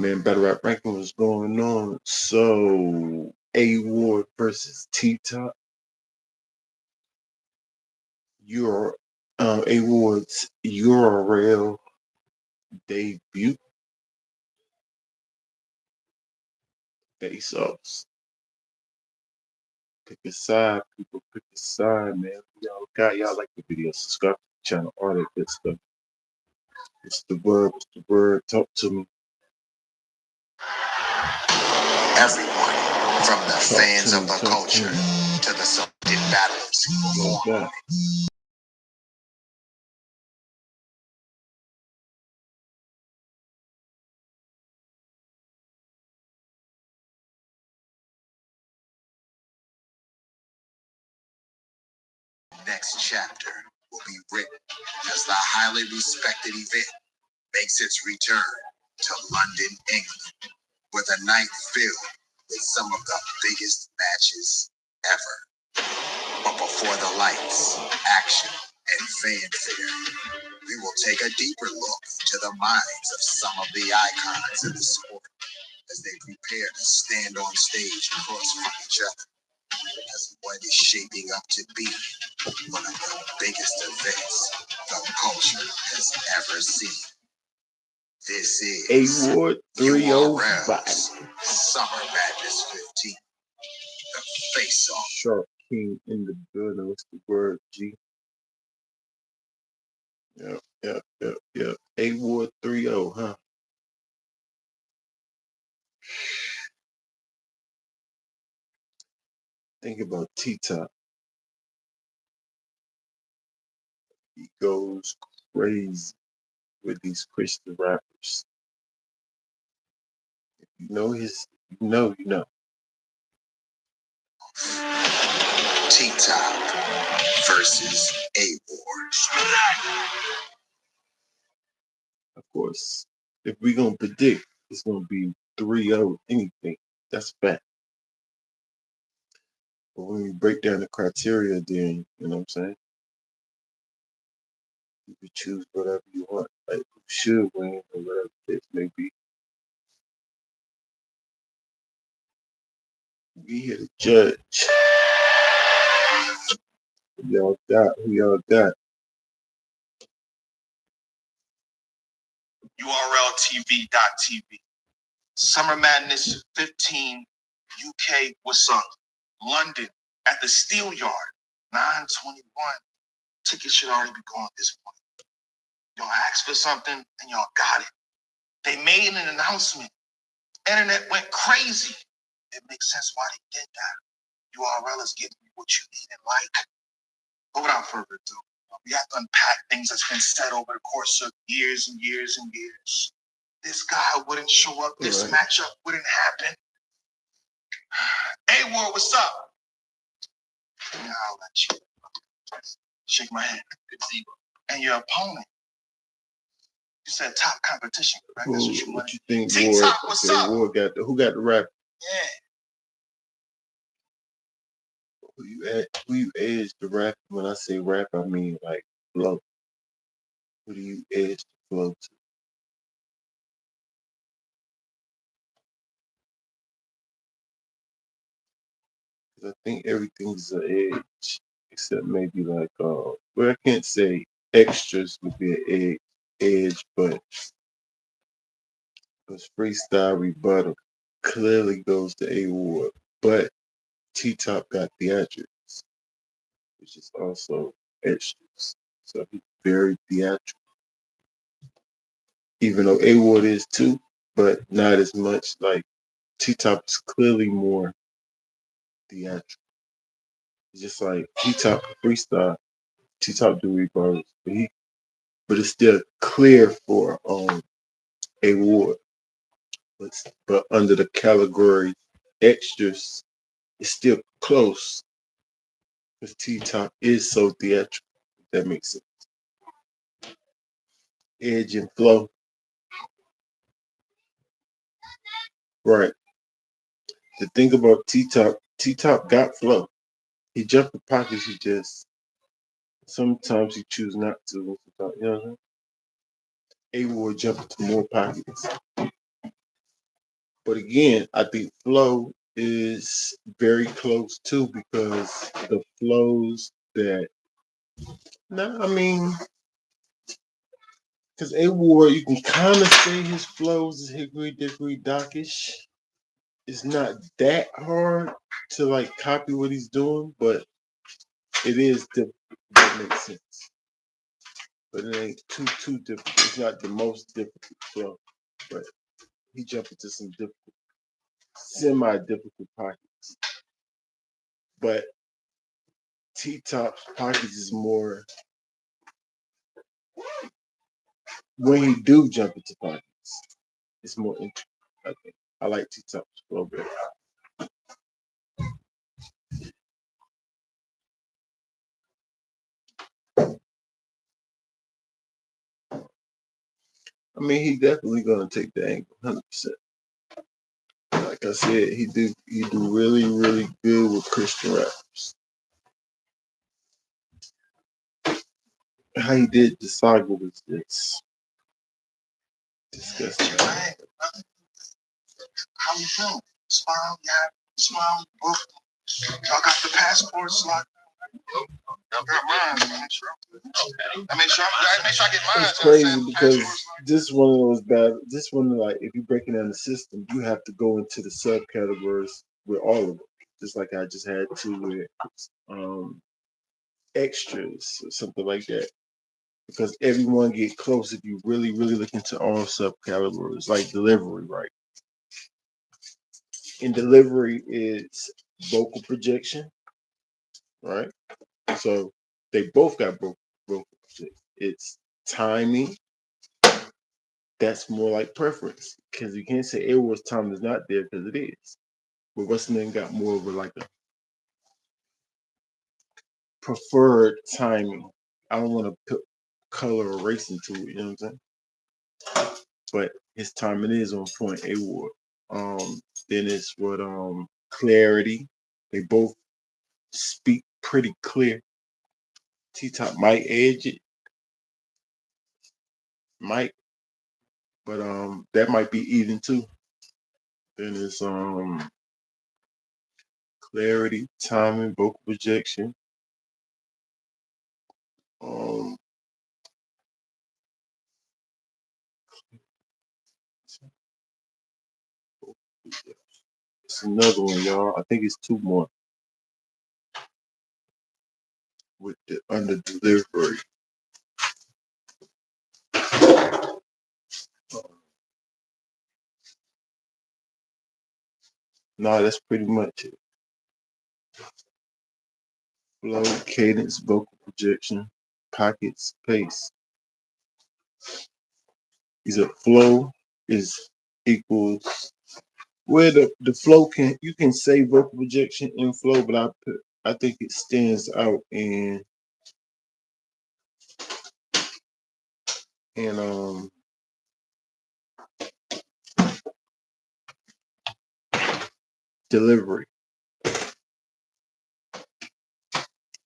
Man, battle rap ranking was going on. So A.Ward versus Ttop. Your A.Ward's URL debut face-offs. Pick a side, people. Pick a side, man. Y'all got y'all like the video. Subscribe to the channel. All that good stuff. What's the word? What's the word? Talk to me. Everyone, from the fans of the culture to the selected battlers. Next chapter will be written as the highly respected event makes its return to London, England, with a night filled with some of the biggest matches ever. But before the lights, action, and fanfare, we will take a deeper look into the minds of some of the icons in the sport as they prepare to stand on stage across from each other as what is shaping up to be one of the biggest events the culture has ever seen. This is A.Ward 305. Summer Madness 15. The face-off. Shark King in the building. What's the word, G? Yep. A.Ward 3-0, huh? Think about Ttop. He goes crazy with these Christian rappers. If you know his, you know. Ttop versus A.Ward. Of course, if we're gonna predict, it's gonna be 3-0 anything. That's fact. But when we break down the criteria, then you know what I'm saying? You can choose whatever you want. Like who should win or whatever the case may be. We here to judge. Who y'all got? URLTV.tv. Summer Madness 15 UK. What's up? London at the Steel Yard, 9/21. Tickets should already be gone at this point. Y'all asked for something and y'all got it. They made an announcement. Internet went crazy. It makes sense why they did that. URL is giving you what you need and like. But without further ado, we have to unpack things that's been said over the course of years and years and years. This guy wouldn't show up. This matchup wouldn't happen. A.Ward, what's up? Yeah, I'll let you shake my hand. Good to see you. And your opponent. You said top competition, right? That's what you think, Ward? Ttop, what's up? Ward who got the rap? Yeah. Who you edge the rap? When I say rap, I mean like flow. Who do you edge the flow to? Because I think everything's an edge, except maybe like well, I can't say extras would be an edge, but because freestyle rebuttal clearly goes to A.Ward, but Ttop got theatrics, which is also extras. So he's very theatrical. Even though A.Ward is too, but not as much. Like Ttop is clearly more theatrical. It's just like Ttop freestyle, Ttop do rebuttals, but it's still clear for A.Ward. But under the category extras, it's still close because Ttop is so theatrical. If that makes sense. Edge and flow. Right. The thing about Ttop got flow. He jumped the pockets. He just sometimes he choose not to. You know what I'm saying? A.Ward jumped to more pockets. But again, I think flow is very close too because the flows that no, I mean, because A.Ward, you can kind of say his flows is hickory dickory dockish. It's not that hard to like copy what he's doing, but it is difficult. That makes sense. But it ain't too difficult. It's not the most difficult flow, but he jumped into some difficult, semi difficult pockets. But Ttop's pockets is more when he do jump into pockets. It's more interesting. I think I like Ttop's flow better. I mean, he definitely gonna take the angle, 100%. Like I said, he do really good with Christian rappers. How he did the saga was just disgusting. How you feeling? Smile, yeah, smile, book. Y'all got the passports locked. I got mine. I get mine. It's crazy because this one of those bad. This one, like, if you're breaking down the system, you have to go into the subcategories with all of them. Just like I just had to with extras or something like that. Because everyone get close if you really look into all subcategories, like delivery, right? And delivery is vocal projection, right? So they both got vocal projection. It's timing. That's more like preference because you can't say A.Ward's time is not there because it is. But what's the name got more of a like a preferred timing. I don't want to put color or race into it, you know what I'm saying? But his timing is on point, A.Ward. Then it's what clarity. They both speak pretty clear. Ttop might edge it, might, but that might be even too. Then it's clarity, timing, vocal projection. Um, it's another one, y'all. I think it's two more with the under delivery. No, that's pretty much it. Flow, cadence, vocal projection, pockets, pace. Is a flow is equals where the flow can you can say vocal projection in flow, but I think it stands out in delivery.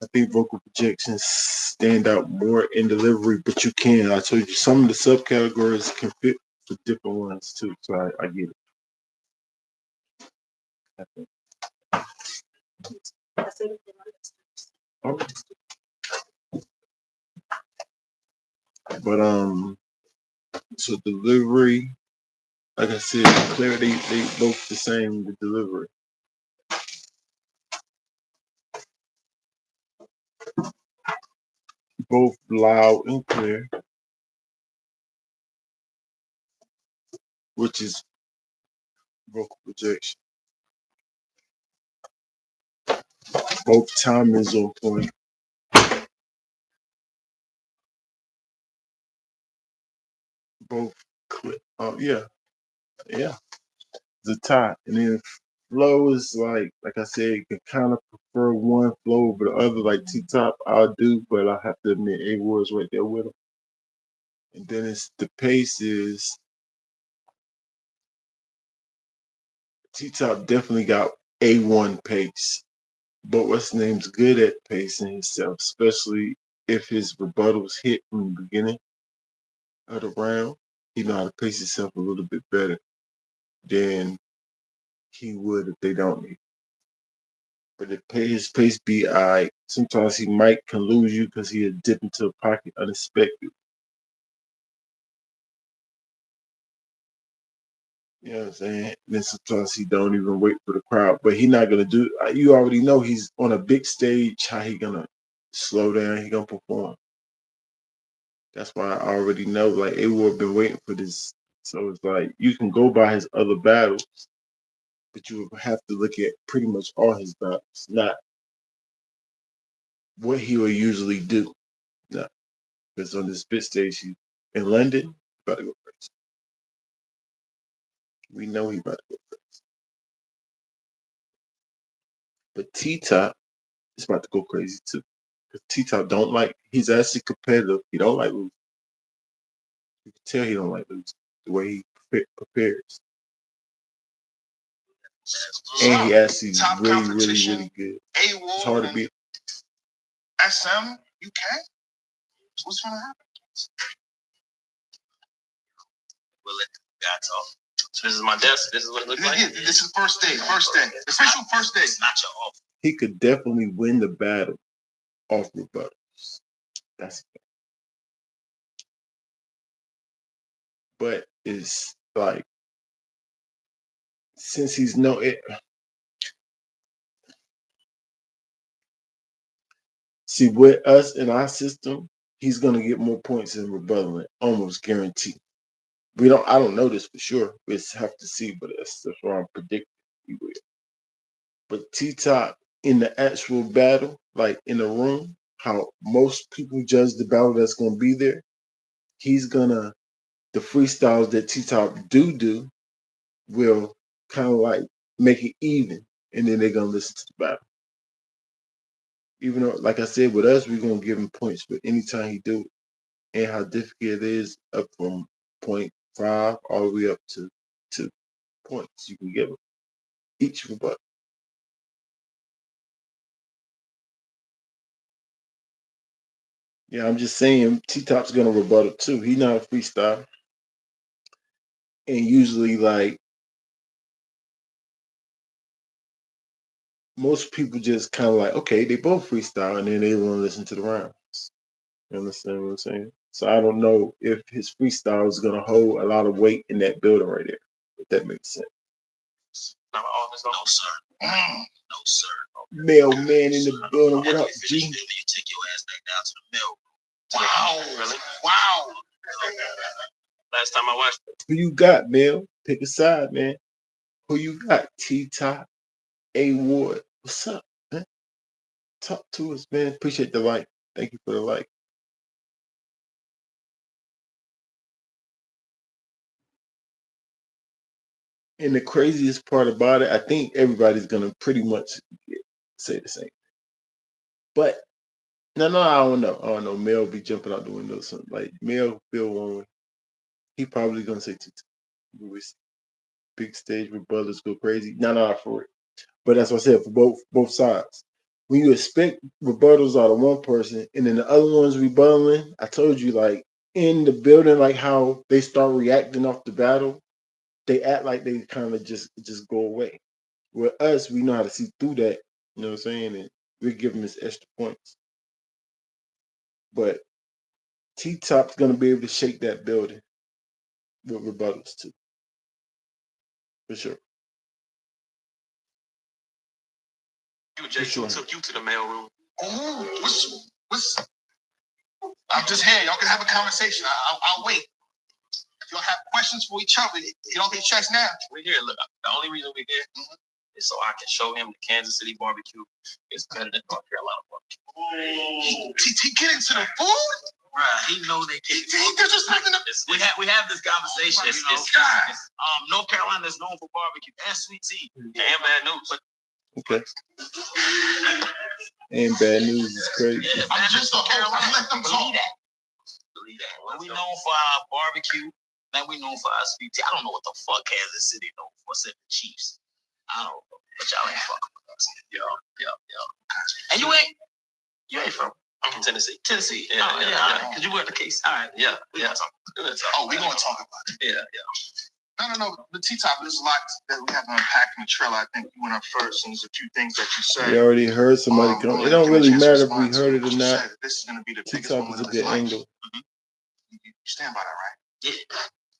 I think vocal projections stand out more in delivery, but you can. I told you some of the subcategories can fit for different ones too. So I get it. I think. Okay. But so delivery, like I said, clarity, they both the same with delivery. Both loud and clear, which is vocal projection. Both time is on point. Both clear. Oh yeah. The tie. And then flow is like I said, you can kind of prefer one flow over the other, like Ttop I'll do, but I have to admit A.Ward's right there with him. And then it's the pace is Ttop definitely got A1 pace. But what's his name's good at pacing himself, especially if his rebuttals hit from the beginning of the round. He know how to pace himself a little bit better than he would if they don't need. But his pace be alright. Sometimes he might can lose you because he'll dip into a pocket unexpected. You know what I'm saying? And then sometimes he don't even wait for the crowd. But he not gonna do. You already know he's on a big stage. How he gonna slow down? He gonna perform. That's why I already know. Like A.Ward been waiting for this. So it's like you can go by his other battles, but you would have to look at pretty much all his battles, not what he will usually do. No, because on this big stage in London, he about to go crazy. We know he about to go crazy. But Ttop is about to go crazy too. Because Ttop don't like. He's actually competitive. He don't like losing. You can tell he don't like losing. The way he prepares, and he actually Top really, really, competition. really good. A.Ward It's hard to beat. SM, UK. What's gonna happen? We'll let the guy talk. So this is my desk. This is what it looks like. This is first day. First day. Official first day. It's not your off. He could definitely win the battle off rebuttals. That's it. But it's like since he's no it. See, with us in our system, he's gonna get more points in rebuttal, almost guaranteed. We don't. I don't know this for sure. We just have to see, but that's what I'm predicting he will. But Ttop in the actual battle, like in the room, how most people judge the battle that's gonna be there, he's gonna the freestyles that Ttop do will kind of like make it even, and then they're gonna listen to the battle. Even though, like I said, with us, we're gonna give him points, but anytime he do it, and how difficult it is, up from 0.5 all the way up to 2 points you can give him each rebuttal. Yeah, I'm just saying Ttop's gonna rebuttal too. He's not a freestyle, and usually like most people just kind of like, okay, they both freestyle, and then they want to listen to the rounds. You understand what I'm saying? So I don't know if his freestyle is gonna hold a lot of weight in that building right there. If that makes sense. No, sir. No, sir. Mailman in the building. What up, G? You take your ass back down to the mill. Wow. Really? Wow. Last time I watched it. Who you got, Mel? Pick a side, man. Who you got? Ttop, A.Ward. What's up, man? Talk to us, man. Appreciate the like. Thank you for the like. And the craziest part about it, I think everybody's gonna pretty much say the same. But no, I don't know. I don't know. Mel be jumping out the window. Something like Mel feel one way. He probably gonna say Ttop. Big stage where brothers go crazy. No, for it. But that's what I said for both sides. When you expect rebuttals out of one person and then the other one's rebuttaling, I told you like in the building, like how they start reacting off the battle, they act like they kind of just go away. With us, we know how to see through that. You know what I'm saying? And we're giving this extra points. But Ttop's gonna be able to shake that building with rebuttals too, for sure. J2 took you to the mailroom. Oh, what's? I'm just here. Y'all can have a conversation. I'll wait. If y'all have questions for each other, you don't get checks now. We're here. Look, the only reason we're here is so I can show him the Kansas City barbecue is better than North Carolina barbecue. Oh, get into the food? Right, he know they can't. We have this conversation. North Carolina is known for barbecue and sweet tea and bad news. Okay. And bad news is crazy. I'm just North Carolina. Let them talk. Believe that. Well, we known for our barbecue. Now we known for our sweet tea. I don't know what the fuck Kansas City known for, except the Chiefs. I don't know, but y'all ain't fucking with us. Yo. And you ain't from? I'm from Tennessee. Tennessee. Yeah. Cause you were the case. All right. Yeah. We gonna talk about it. Yeah. No. The Ttop, there's a lot that we have to unpack in the trailer. I think you went up first, and there's a few things that you said. We already heard somebody come. It don't really matter if we heard it or not. This is going to be the biggest Ttop moment is a of his good life. angle. You stand by that, right? Yeah.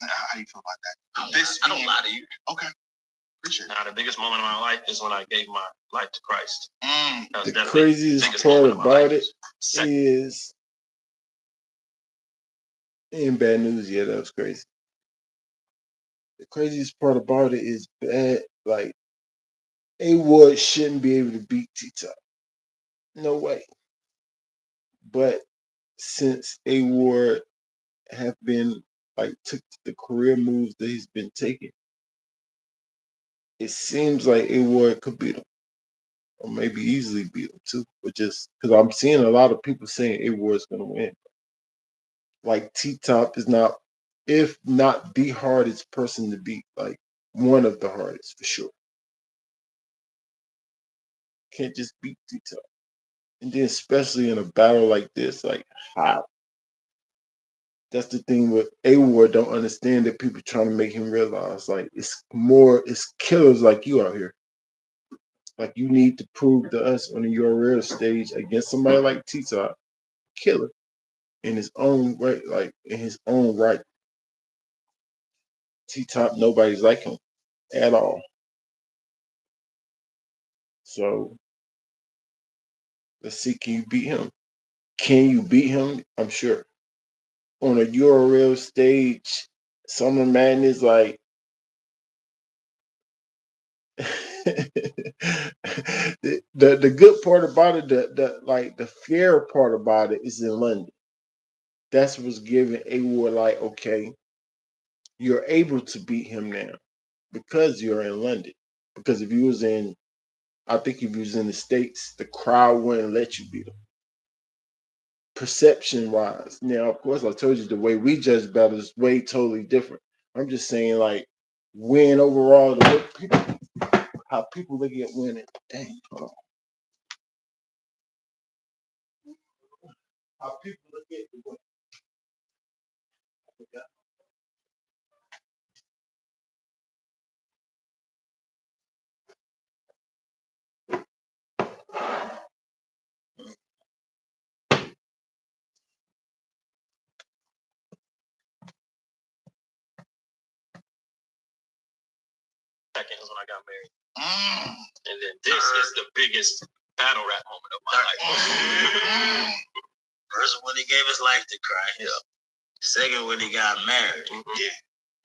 How do you feel about that? I don't lie to you. Okay. Appreciate it. Now, the biggest moment of my life is when I gave my life to Christ. The craziest part about it is, in bad news, yeah, that was crazy. The craziest part about it is bad. Like, A.Ward shouldn't be able to beat Ttop. No way. But since A.Ward have been took the career moves that he's been taking, it seems like A.Ward could beat him, or maybe easily beat him too. But just because I'm seeing a lot of people saying A.Ward's gonna win. Like Ttop is not, if not the hardest person to beat, like one of the hardest for sure. Can't just beat Ttop. And then especially in a battle like this, like how? That's the thing with A.Ward don't understand that people trying to make him realize like it's killers like you out here. Like you need to prove to us on the URL stage against somebody like Ttop, killer in his own right, like in his own right. Ttop, nobody's like him at all. So let's see, can you beat him? Can you beat him? I'm sure. On a URL stage, Summer Madness, like the good part about it, the fair part about it is in London. That's what's giving A.Ward like, okay, you're able to beat him now because you're in London. Because if you was in, I think if you was in the States, the crowd wouldn't let you beat him. Perception wise. Now, of course, I told you the way we judge battles is way totally different. I'm just saying, like, win overall, the way people, how people look at winning. Dang, hold on. How people look at the win. Second is when I got married. And then this is the biggest battle rap moment of my life. First, when he gave his life to Christ. Yeah. Second, when he got married. Yeah.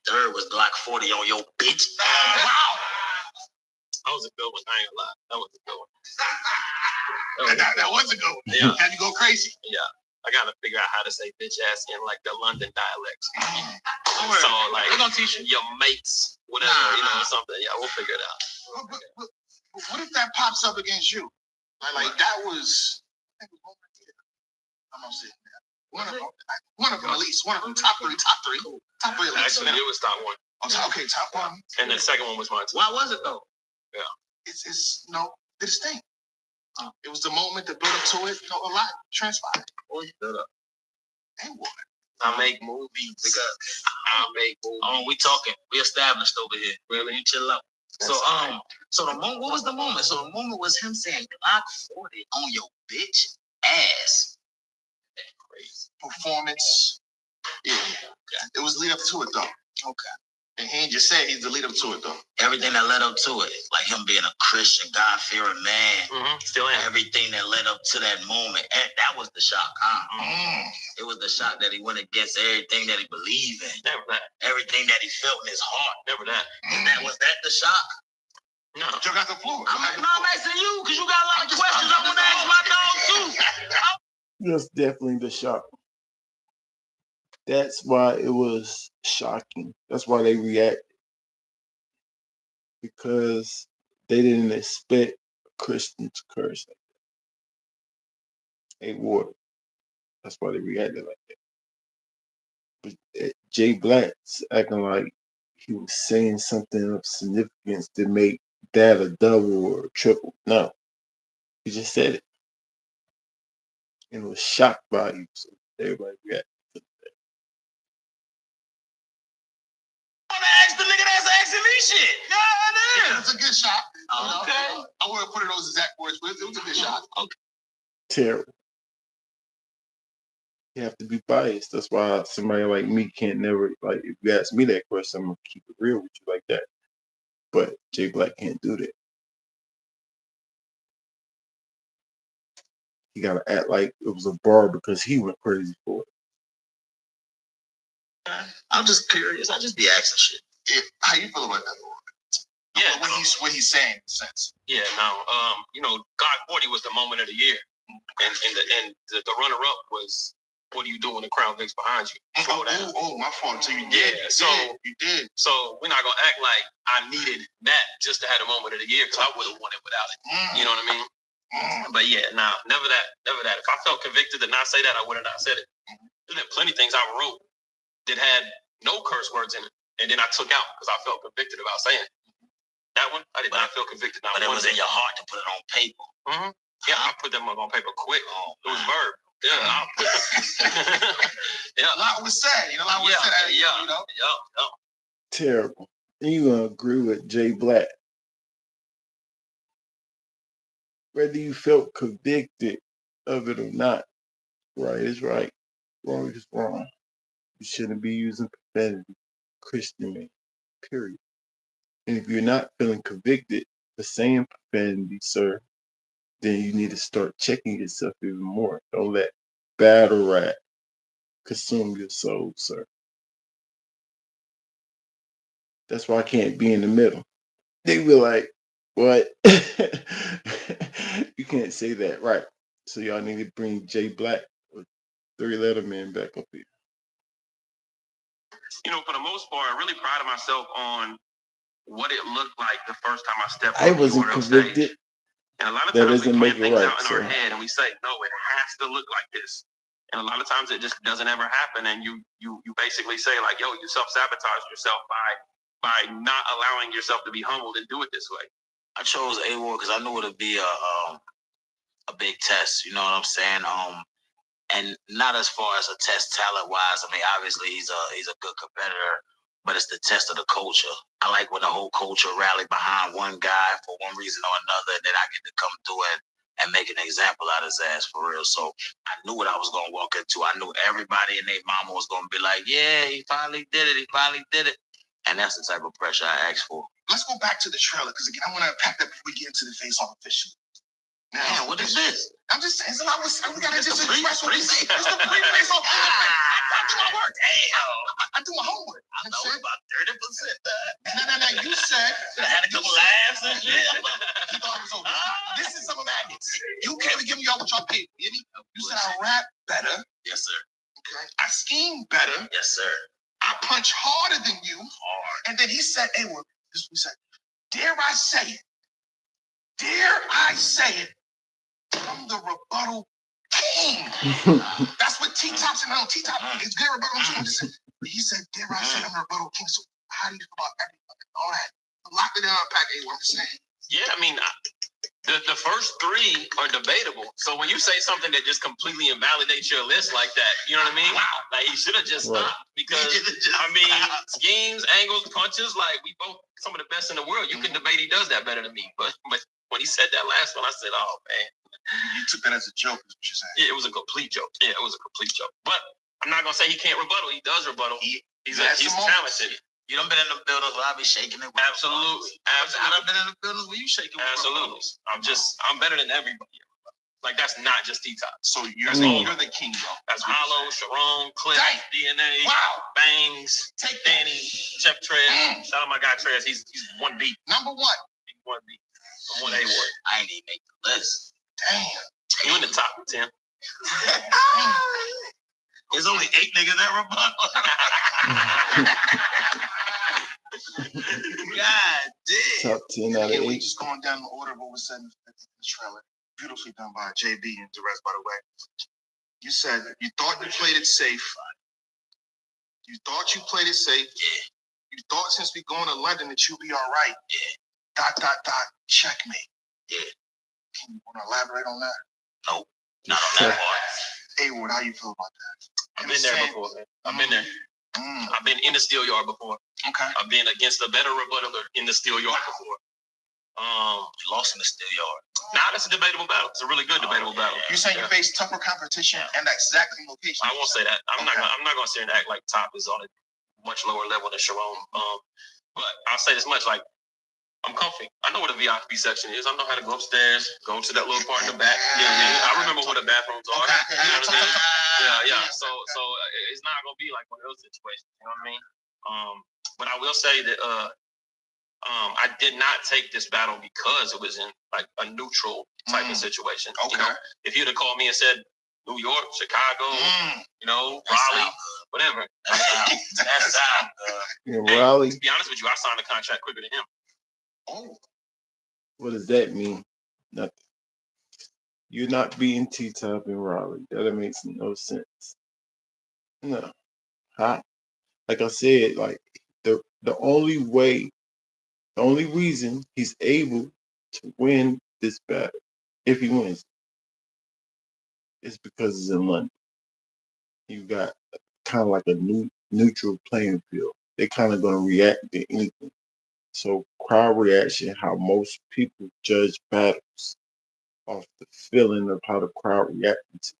Third was Glock 40 on your bitch. Wow. That was a good one. I ain't gonna lie. That was a good one. That was a good one. Yeah. Had you go crazy. Yeah. I gotta figure out how to say bitch ass in like the London dialects. So like we're gonna teach you your mates, whatever, something. Yeah, we'll figure it out. But what if that pops up against you? Like that was I'm gonna say one of them at least. One of them top three. Actually, it was top one. Okay, top one. And the second one was mine too. Why was it though? Yeah. It's this thing. It was the moment that built up to it. A lot transpired. What built up? A.Ward. I make movies. Because I make movies. We established over here. Really? You chill out. So the moment. What was the moment? So the moment was him saying Glock 40 on your bitch ass. Crazy. Performance. Yeah. It was lead up to it though. Okay. And he ain't just said he's the lead up to it though. Everything that led up to it, like him being a Christian, God-fearing man. Still am. Everything that led up to that moment, that was the shock, huh? It was the shock that he went against everything that he believed in. Never that. Everything that he felt in his heart. Never that. Was that the shock? No. You got the floor. I'm asking you because you got a lot of questions I want to ask my dog too. That's definitely the shock. That's why it was shocking. That's why they reacted. Because they didn't expect a Christian to curse like that. A.Ward. That's why they reacted like that. But Jay Black's acting like he was saying something of significance to make that a double or a triple. No. He just said it. And was shocked by you. So everybody reacted. I want to ask the nigga asking me shit. Yeah, it's a good shot. Okay. I wouldn't put it in those exact words, but it was a good shot. Okay. Terrible. You have to be biased. That's why somebody like me can't never, like, if you ask me that question, I'm going to keep it real with you like that. But Jay Black can't do that. He got to act like it was a bar because he went crazy for it. I'm just curious. I just be asking shit. Yeah. How you feel about that, Lord? Yeah. What he's saying, in a sense. Yeah, no. God 40 was the moment of the year. And the runner-up was, what do you do when the crowd gets behind you? Oh, my fault. So you did. So we're not gonna act like I needed that just to have the moment of the year, because I would have won it without it. You know what I mean? But yeah, never that. If I felt convicted to not say that, I would have not said it. There's been plenty of things I wrote that had no curse words in it, and then I took out because I felt convicted about saying it. That one, I did not feel convicted. But it was in your heart to put it on paper. Mm-hmm. Yeah, I put them on paper quick. It was verb. Yeah, yeah. A lot was said. A lot was said. Yeah. Terrible. And you're going to agree with Jay Black. Whether you felt convicted of it or not, right is right, wrong is wrong. You shouldn't be using profanity, Christian man, period. And if you're not feeling convicted for saying profanity, sir, then you need to start checking yourself even more. Don't let battle rap consume your soul, sir. That's why I can't be in the middle. They be like, what? You can't say that, right? So y'all need to bring Jay Black or 3-letter man back up here. For the most part, I really prided myself on what it looked like the first time I stepped I on wasn't the convicted. stage. And a lot of That times we doesn't plan make it things right, out in our so. head and we say, no, it has to look like this. And a lot of times it just doesn't ever happen. And you basically say like, yo, you self-sabotage yourself by not allowing yourself to be humbled and do it this way. I chose A.Ward because I knew it would be a big test. You know what I'm saying? And not as far as a test talent-wise. I mean, obviously he's a good competitor, but it's the test of the culture. I like when the whole culture rallied behind one guy for one reason or another, and then I get to come through and make an example out of his ass for real. So I knew what I was going to walk into. I knew everybody and their mama was going to be like, yeah, he finally did it. And that's the type of pressure I asked for. Let's go back to the trailer, because again, I want to unpack that before we get into the face-off officially. Now, what is this? I'm just saying, we gotta just express what we say. It's the pre-face-off. I do my work. Damn. I do my homework. I know about 30%. No. You said I had a couple laughs and shit. You thought it was over. This is some of that. You came to give me all what y'all paid. You said I rap better. Yes, sir. Okay. I scheme better. Yes, sir. I punch harder than you. Hard. And then he said, hey, well, this is what he said. Dare I say it? Dare I say it? I'm the rebuttal king. That's what Ttop said. No, Ttop is good rebuttal. He said, dare I say I'm the rebuttal king? So how do you feel about everything? All that. Lock it in, unpack it, what I'm saying. Yeah, I mean, the first three are debatable. So when you say something that just completely invalidates your list like that, you know what I mean? Wow. Like he should have just stopped, because schemes, angles, punches, like we both some of the best in the world. You can debate he does that better than me. But when he said that last one, I said, oh man. You took that as a joke, is what you're saying. Yeah, it was a complete joke. But I'm not gonna say he can't rebuttal. He does rebuttal. He's talented. You done been in the buildings where I be shaking it. Absolutely. I done been in the buildings where you shaking. Absolutely. I'm better than everybody. Like that's not just Ttop. So you're the king, though. That's Hollow, Sharon, Cliff, DNA, Bangs, Danny, Chef Trez. Shout out my guy Trez. He's one beat. Number one. He's one beat. I'm on A.Ward. I ain't even make the list. Damn. You in the top 10. There's only 8 niggas that rebuttal. God damn. Top 10 out of 8. We just going down the order of what was said in the trailer. Beautifully done by JB and Derez, by the way. You said you thought you played it safe. You thought you played it safe. Yeah. You thought since we going to London that you'll be all right. Yeah. ... Checkmate. Yeah. Can you want to elaborate on that? Nope. Not on that part. A.Ward, how you feel about that? I've been there before, man. I've been there. I've been in the steel yard before. Okay. I've been against a better rebuttaler in the steel yard before. You lost in the steel yard. Nah, that's a debatable battle. It's a really good debatable battle. You saying you face tougher competition and that exact same location? I won't say that. I'm not gonna sit and act like Ttop is on a much lower level than Sharon. But I'll say this much: like, I'm comfy. I know where the VIP section is. I know how to go upstairs, go to that little part in the back. Yeah. I remember where the bathrooms are. You know what I mean? Yeah. So it's not gonna be like one of those situations. You know what I mean? But I will say that I did not take this battle because it was in like a neutral type of situation. Okay. You know, if you'd have called me and said New York, Chicago, Raleigh, whatever. That's out. Raleigh. To be honest with you, I signed the contract quicker than him. Oh. What does that mean? Nothing. You're not beating Ttop in Raleigh. That makes no sense. No. Huh? Like I said, like the only reason he's able to win this battle, if he wins, is because it's in London. You got kind of like a neutral playing field. They're kind of going to react to anything. So crowd reaction, how most people judge battles off the feeling of how the crowd reacted to them.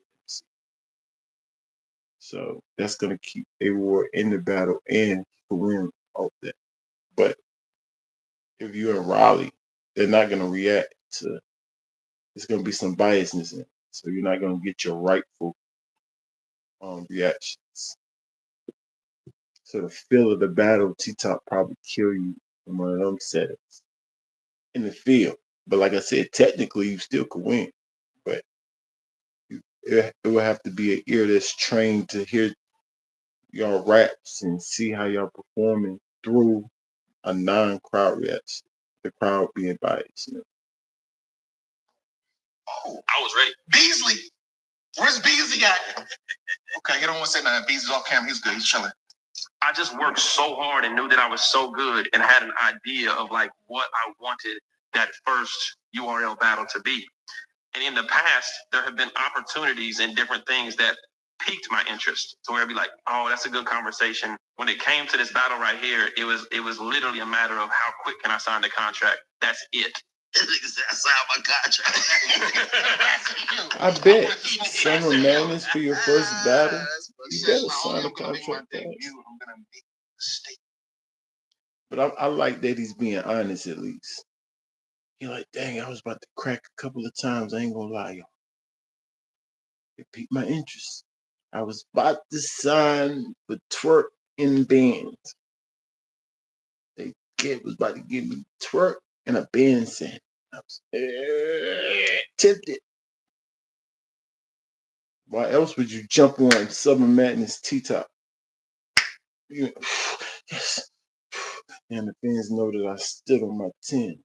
So that's going to keep A.Ward in the battle and win off that. But if you're in Raleigh, they're not going to react to. There's going to be some biasness in it, so you're not going to get your rightful reactions. So the feel of the battle, Ttop probably kill you in one of them settings in the field. But like I said, technically you still could win, but it will have to be an ear that's trained to hear y'all raps and see how y'all performing through a non-crowd reaction. The crowd being biased. Oh, I was ready. Beasley. Where's Beasley at? Okay, you don't want to say nothing. Beasley's off camera. He's good. He's chilling. I just worked so hard and knew that I was so good and had an idea of like what I wanted that first URL battle to be. And in the past, there have been opportunities and different things that piqued my interest to where I'd be like, oh, that's a good conversation. When it came to this battle right here, it was literally a matter of how quick can I sign the contract? That's it. I signed my contract. I bet Summer Madness for your first battle, you better sign a contract. But I like that he's being honest at least. You're like, dang, I was about to crack a couple of times. I ain't gonna lie, y'all. It piqued my interest. I was about to sign for twerk in bands. They was about to give me twerk and a band set. I was tempted. Why else would you jump on Summer Madness Ttop? Yes. And the fans know that I stood on my 10.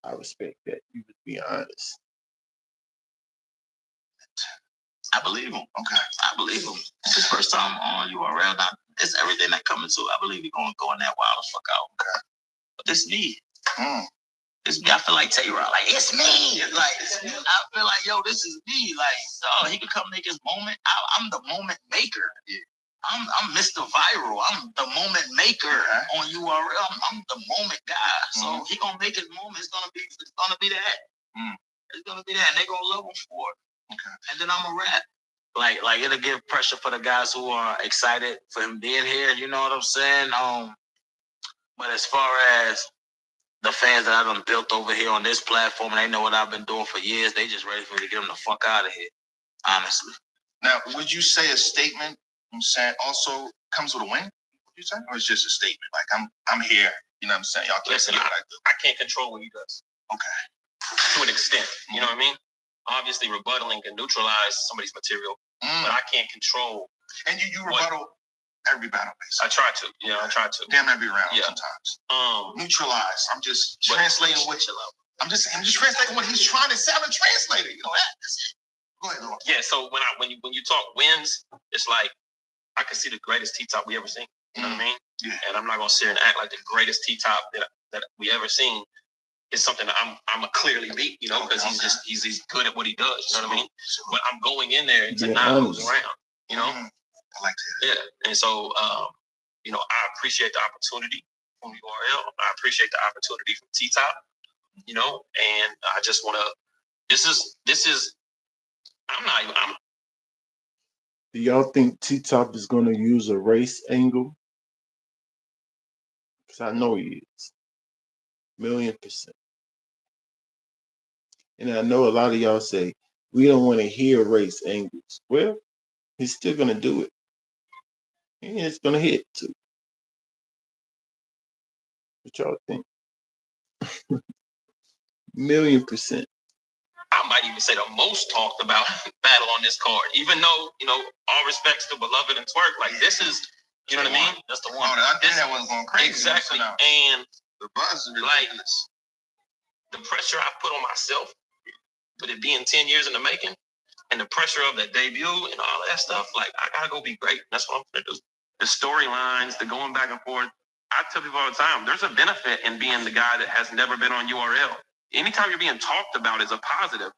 I respect that. You would be honest. I believe him. Okay. I believe him. It's his first time on URL. Now, it's everything that comes into it. I believe he's going to go in that wild as fuck out. Okay. But this me. It's me. I feel like Tay-Rock. Like, it's me. Like, I feel like, yo, this is me. Like, oh, he could come make his moment. I'm the moment maker. Yeah. I'm Mr. Viral. I'm the moment maker on URL. I'm the moment guy. So he gonna make his moment. It's gonna be that. It's gonna be that. And they gonna love him for it. Okay. And then I'm a rap. Like it'll give pressure for the guys who are excited for him being here. You know what I'm saying? But as far as the fans that I've been built over here on this platform, and they know what I've been doing for years, they just ready for me to get them the fuck out of here. Honestly. Now, would you say a statement I'm saying also comes with a win? Would you say? Or it's just a statement? Like I'm here. You know what I'm saying? Y'all can't say what I do. I can't control what he does. Okay. To an extent. You know what I mean? Obviously, rebuttaling can neutralize somebody's material, but I can't control. And you rebuttal every battle, basically. I try to. Yeah, I try to. Damn every round sometimes. Neutralize. I'm just translating what you love. I'm just translating what he's trying to say. I'm a translator. You know that? Go ahead, Lord. Yeah, so when you talk wins, it's like I can see the greatest Ttop we ever seen. You know what I mean? Yeah. And I'm not gonna sit here and act like the greatest Ttop that we ever seen is something that I'm a clearly beat, you know, because he's good at what he does. You know what I mean? But I'm going in there to not lose around, you know. I like that. Yeah, and so I appreciate the opportunity from URL. I appreciate the opportunity from Ttop. And I just want to. This is. I'm not even. I'm. Do y'all think Ttop is going to use a race angle? Because I know he is. 1,000,000%. And I know a lot of y'all say, we don't want to hear race angles. Well, he's still going to do it. And it's going to hit too. What y'all think? 1,000,000%. I might even say the most talked about battle on this card. Even though, all respects to Beloved and Twerk, like this is, you know what I mean? That's the one. I think that one's going crazy. Exactly. And the buzz is ridiculous. The pressure I put on myself with it being 10 years in the making and the pressure of that debut and all that stuff, like I gotta go be great. That's what I'm gonna do. The storylines, the going back and forth. I tell people all the time, there's a benefit in being the guy that has never been on URL. Anytime you're being talked about is a positive,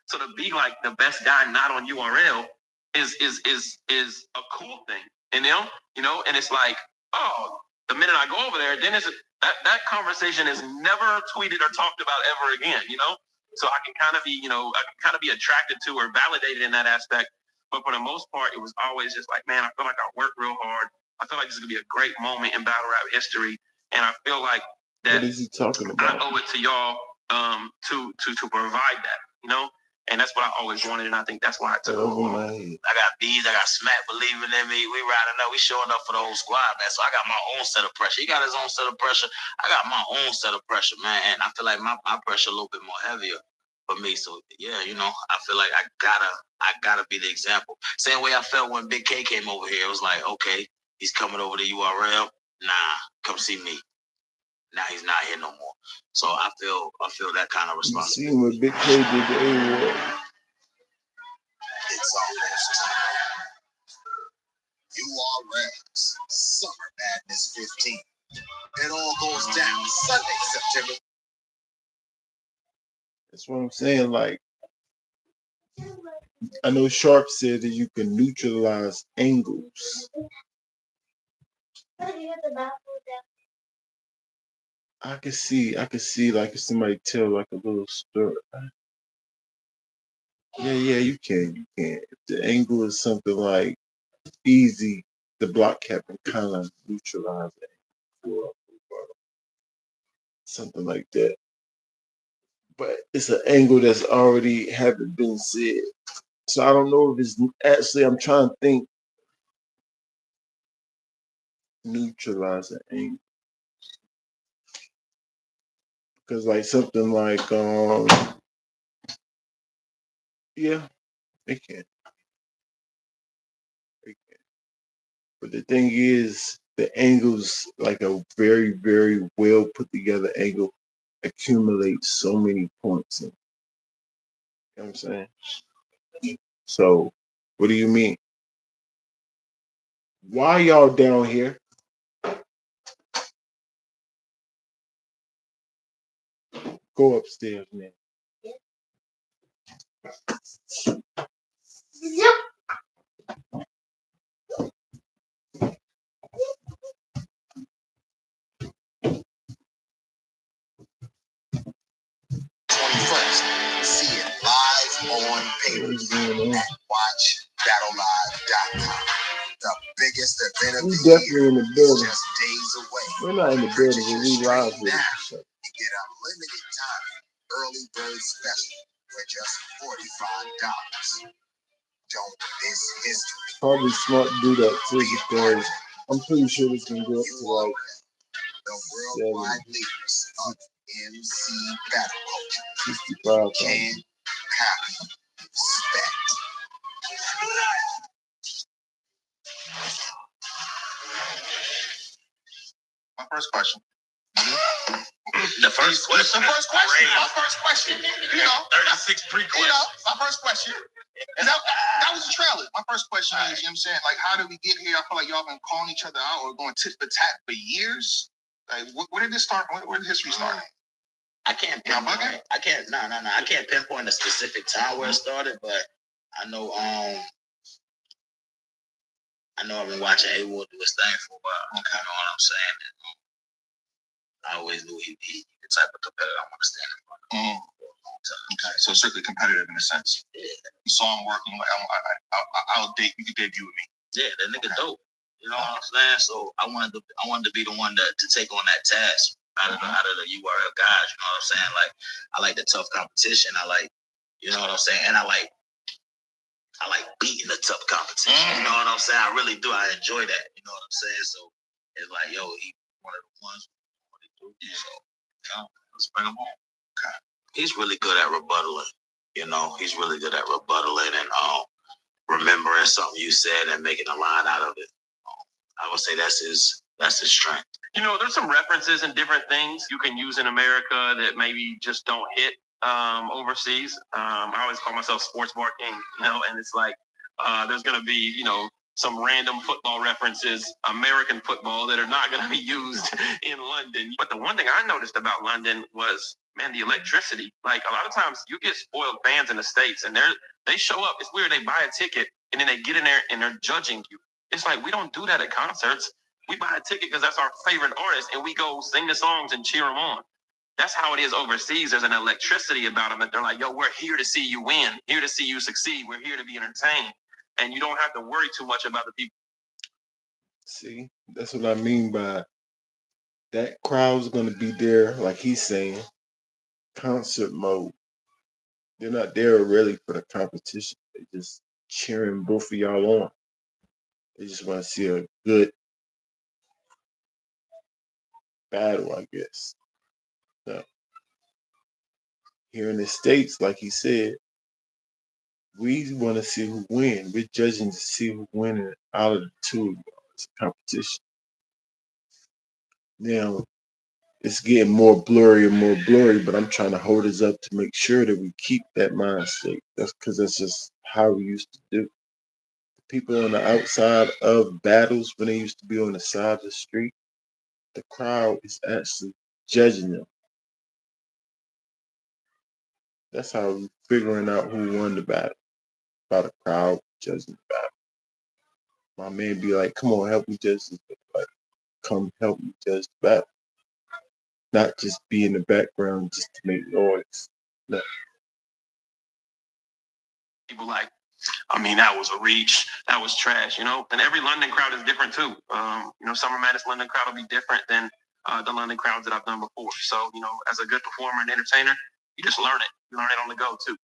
So to be like the best guy not on URL is a cool thing. And and it's like, oh, the minute I go over there, then that conversation is never tweeted or talked about ever again, So I can kind of be attracted to or validated in that aspect. But for the most part, it was always just like, man, I feel like I worked real hard. I feel like this is gonna be a great moment in battle rap history, and I feel like that. What is he talking about? I owe it to y'all to provide that, and that's what I always wanted, and I think that's why I took over my head. I got Bees, I got Smack believing in me. We riding up, we showing up for the whole squad, man. So I got my own set of pressure. He got his own set of pressure. I got my own set of pressure, man. And I feel like my pressure a little bit more heavier for me. So yeah, I feel like I gotta be the example. Same way I felt when Big K came over here. It was like, okay, he's coming over to URL. Nah, come see me. Now he's not here no more. So I feel that kind of responsibility. You seen what Big K did to A.Ward. It's almost time. URL's Summer Madness 15. It all goes down Sunday, September. That's what I'm saying. Like, I know Sharp said that you can neutralize angles. I could see like if somebody tell like a little story. Yeah, you can. If the angle is something like easy, the block cap can kind of neutralize it. Something like that. But it's an angle that's already haven't been said. So I don't know if it's actually, I'm trying to think, neutralize an angle. Because like something like, yeah, it can. But the thing is, the angles, like a very, very well put together angle, accumulates so many points. You know what I'm saying? So, what do you mean? Why y'all down here? Go upstairs, man. See it live on paper at WatchBattleLive.com. The biggest event of We the definitely year in the is building. just days away. We're not in the building, but we live with it. You get a limited time early bird special for just $45. Don't miss history. Probably smart to do that too, because I'm pretty sure this can go up to like the worldwide leaders of MC battle culture. 65. Can copy, respect. My first question. The first question. My first question. 36 pre-questions. My first question. And that was the trailer. My first question is, you know what I'm saying? Like, how did we get here? I feel like y'all been calling each other out or going tit for tat for years. Like, where did this start? Where did history start? I can't pinpoint. I can't pinpoint a specific time where it started, but I know I know I've been watching A.Ward do his thing for a while. Okay. You know what I'm saying? And I always knew he'd be the type of competitor I want to stand in front of. Okay, so strictly competitive in a sense. Yeah. You saw him working. Like, I'll date. You can debut with me. Yeah, that nigga dope. You know what I'm saying? So I wanted to be the one to take on that task out of the URL guys. You know what I'm saying? Like, I like the tough competition. I like, you know what I'm saying? And I like beating the tough competition. You know what I'm saying? I really do. I enjoy that. You know what I'm saying? So it's like, yo, he one of the ones who want to do this. So, you know, let's bring him on. Okay. He's really good at rebuttaling. You know, he's really good at rebuttaling and remembering something you said and making a line out of it. I would say that's his strength. You know, there's some references and different things you can use in America that maybe just don't hit overseas. I always call myself sports bar king, you know, and it's like there's going to be, you know, some random football references, American football, that are not going to be used in London. But the one thing I noticed about London was, man, the electricity. Like, a lot of times you get spoiled fans in the States and they show up. It's weird. They buy a ticket and then they get in there and they're judging you. It's like, we don't do that at concerts. We buy a ticket because that's our favorite artist and we go sing the songs and cheer them on. That's how it is overseas. There's an electricity about them that they're like, yo, we're here to see you win, here to see you succeed. We're here to be entertained. And you don't have to worry too much about the people. See, that's what I mean by that crowd's going to be there, like he's saying, concert mode. They're not there really for the competition. They just cheering both of y'all on. They just want to see a good battle, I guess. Now, here in the States, like he said, we want to see who wins. We're judging to see who's winning out of the two of y'all. It's a competition. Now, it's getting more blurry and more blurry, but I'm trying to hold us up to make sure that we keep that mind state. That's because that's just how we used to do. The people on the outside of battles, when they used to be on the side of the street, the crowd is actually judging them. That's how we're figuring out who won the battle. By the crowd judging the battle. My man be like, come on, help me judge this. Like, come help me judge the battle. Not just be in the background just to make noise. No. People like, I mean, that was a reach. That was trash, you know? And every London crowd is different too. You know, Summer Madness London crowd will be different than the London crowds that I've done before. So, you know, as a good performer and entertainer, you just learn it. You learn it on the go too.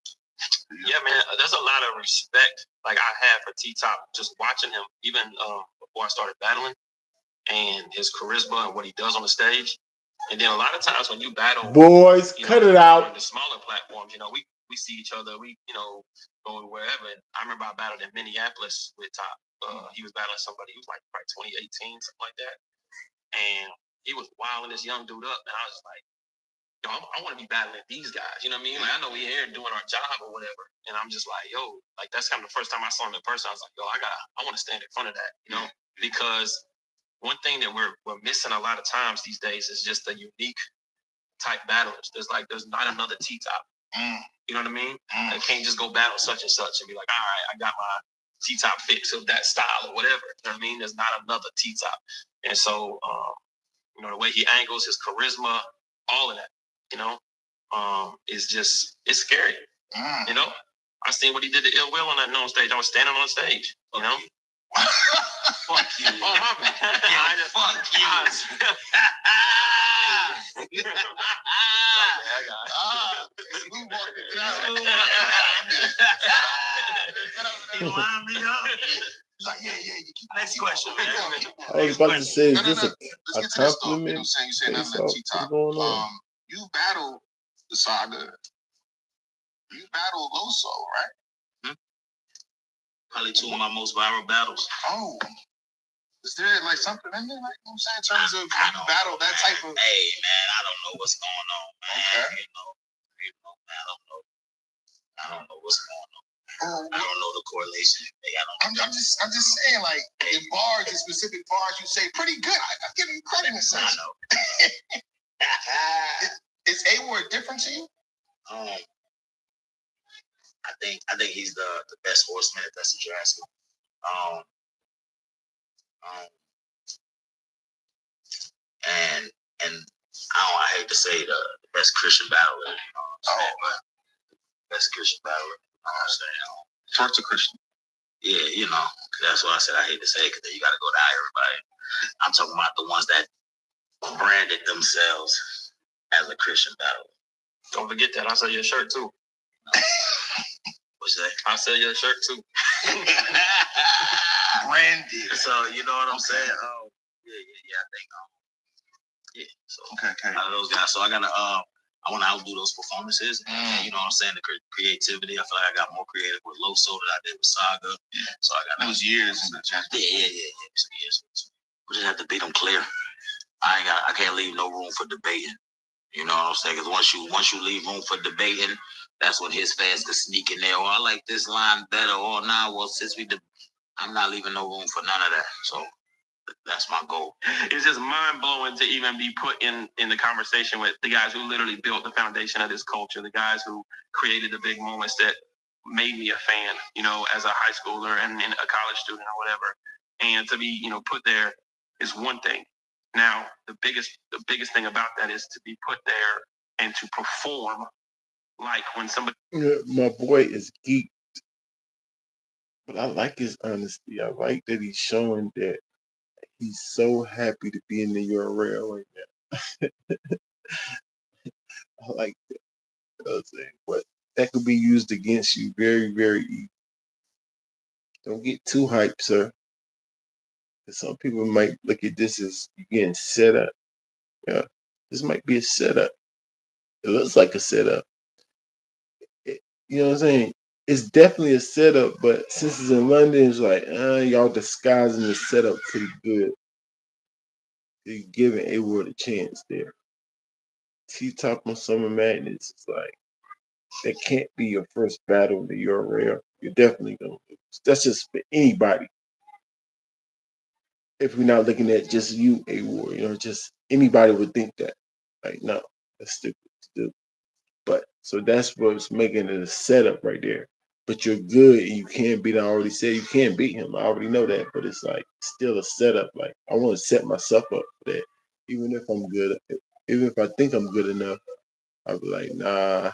Yeah, man, there's a lot of respect like I had for Ttop just watching him, even before I started battling, and his charisma and what he does on the stage. And then a lot of times when you battle, boys, cut it out. On the smaller platforms, you know, we see each other, we, you know, go wherever. And I remember I battled in Minneapolis with Ttop. He was battling somebody, he was like probably 2018, something like that. And he was wilding this young dude up. And I was just like, yo, I want to be battling these guys. You know what I mean? Like, I know we're here doing our job or whatever. And I'm just like, yo, like, that's kind of the first time I saw him in person. I was like, yo, I want to stand in front of that, you know? Because one thing that we're missing a lot of times these days is just the unique type battlers. There's not another Ttop. You know what I mean? I can't just go battle such and such and be like, all right, I got my Ttop fix of that style or whatever. You know what I mean? There's not another Ttop. And so, you know, the way he angles, his charisma, all of that, you know, it's scary. You know, I seen what he did to Ill Will on that known stage. I was standing on stage, you know. Fuck you. Oh, my bad. Fuck you. He lined me up. Like, yeah. Next question, man. I was about to say, is this a compliment? You know, saying nothing at Ttop. You battle the Saga. You battle Loso, right? Probably two of my most viral battles. Oh. Is there like something in there, like, you know what I'm saying, in terms of you battle that type of? Hey man, I don't know what's going on, man. Okay. You know, man, I don't know what's going on. I don't know the correlation. I'm just saying, like, in bars, in specific bars, you say pretty good. I'm giving you credit in a sense. I know. Is A.Ward different to you? I think he's the best horseman if that's what you're asking. And I hate to say the best Christian battler, but best Christian battler. You know what I'm saying? Torch a Christian. Yeah, that's why I said I hate to say it, because then you got to go to everybody. I'm talking about the ones that branded themselves as a Christian battler. Don't forget that. I'll sell you a shirt too. What's that? I'll sell you a shirt too. Branded. So you know what I'm saying? Yeah. I think. So Okay. Out of those guys, so I want to outdo those performances. And, you know what I'm saying? The creativity. I feel like I got more creative with Loso than I did with Saga. Yeah. So I got those years in the championship. Yeah. Years. We just have to beat them clear. I can't leave no room for debating. You know what I'm saying? Because once you leave room for debating, that's when his fans can sneak in there. I like this line better. Since I'm not leaving no room for none of that. So that's my goal. It's just mind blowing to even be put in the conversation with the guys who literally built the foundation of this culture, the guys who created the big moments that made me a fan, as a high schooler and a college student or whatever. And to be, put there is one thing. Now, the biggest thing about that is to be put there and to perform like when somebody. My boy is geeked, but I like his honesty. I like that he's showing that he's so happy to be in the URL right now. I like that. You know what I'm saying? But that could be used against you very, very easy. Don't get too hyped, sir. Because some people might look at this as you getting set up. Yeah, this might be a setup. It looks like a setup. You know what I'm saying? It's definitely a setup, but since it's in London, it's like, y'all disguising the setup pretty good. You're giving A.Ward a chance there. Ttop on Summer Madness is like, that can't be your first battle in the URL. You're definitely going to lose. That's just for anybody. If we're not looking at just you, A.Ward, just anybody would think that. Like, no, that's stupid to do. But so that's what's making it a setup right there. But you're good and you can't beat him. I already said you can't beat him. I already know that. But it's like still a setup. Like I want to set myself up for that. Even if I'm good, even if I think I'm good enough, I'll be like, nah,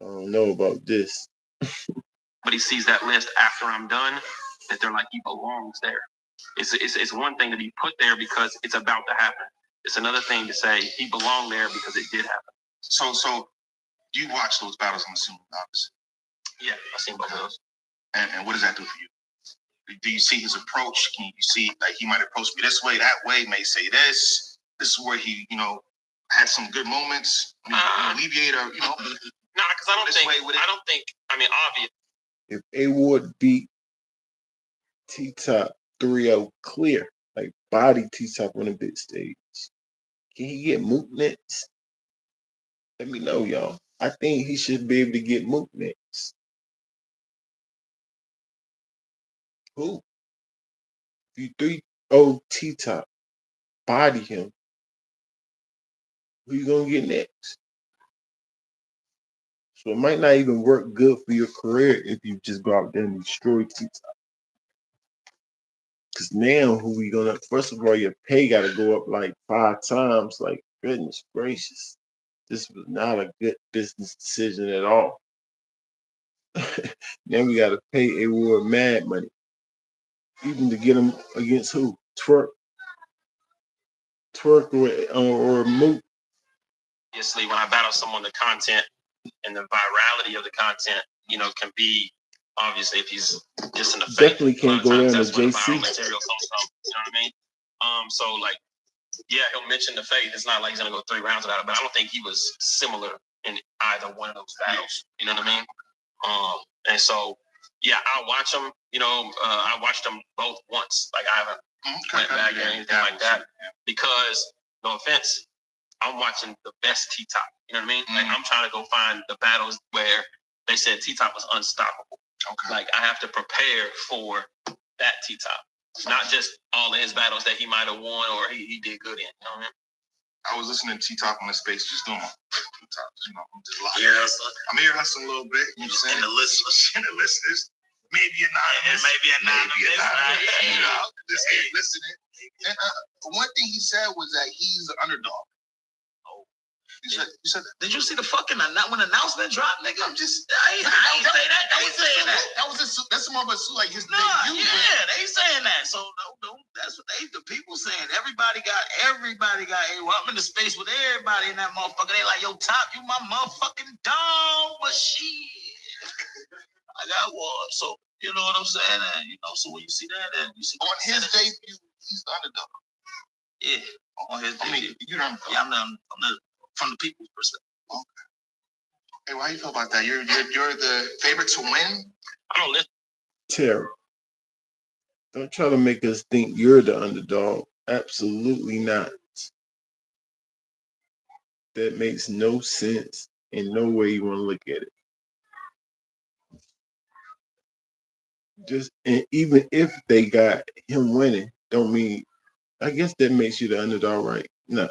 I don't know about this. But he sees that list after I'm done, that they're like, he belongs there. It's one thing to be put there because it's about to happen. It's another thing to say he belonged there because it did happen. So you watch those battles, I'm assuming, obviously. Yeah, I've seen both of those. And what does that do for you? Do you see his approach? Can you see like he might approach me this way, that way, may say this. This is where he, had some good moments, alleviate or, Nah, because I don't think, obvious. If A.Ward beat Ttop 3-0 clear, like body Ttop on a big stage, can he get Mook next? Let me know, y'all. I think he should be able to get Mook next. Who? If you 3-0 Ttop, body him, who you gonna get next? So it might not even work good for your career if you just go out there and destroy Ttop. Because now who we gonna, first of all, your pay gotta go up like 5 times. Like, goodness gracious. This was not a good business decision at all. Now we gotta pay A.Ward mad money. Even to get him against who? Twerk or Mook. Obviously, when I battle someone, the content and the virality of the content, can be obviously if he's just in the fake. Definitely can't go down to JC. Material comes from, you know what I mean? So like, yeah, he'll mention the faith. It's not like he's gonna go 3 rounds without it, but I don't think he was similar in either one of those battles. You know what I mean? And so yeah, I'll watch them. I watched them both once. Like I haven't went back or anything like that because, no offense, I'm watching the best Ttop. You know what I mean? Like I'm trying to go find the battles where they said Ttop was unstoppable. Okay. Like I have to prepare for that Ttop, not just all of his battles that he might have won or he did good in. You know what I mean? I was listening to Ttop on the space, just doing my Ttop, I'm just live. Yeah, I'm here hustling a little bit. You know what I'm saying? And the listeners. maybe a 9. And maybe a 9. Listen. And one thing he said was that he's the underdog. You said that. Did you see the fucking when announcement dropped, nigga? I ain't say that. They ain't saying that. That's more of a like his debut. Yeah, they saying that. So no, that's what the people saying. Everybody got A.Ward. I'm in the space with everybody in that motherfucker. They like, yo, Ttop, you my motherfucking dog, but shit. I got Ward. So you know what I'm saying? And, so when you see that, and you see on his debut, he's the underdog. Yeah, on his debut. You're the underdog. Yeah, I'm the from the people's perspective. Okay. Hey, why you feel about that? You're the favorite to win? I don't listen. Terrible. Don't try to make us think you're the underdog. Absolutely not. That makes no sense in no way you want to look at it. And even if they got him winning, don't mean I guess that makes you the underdog, right? No.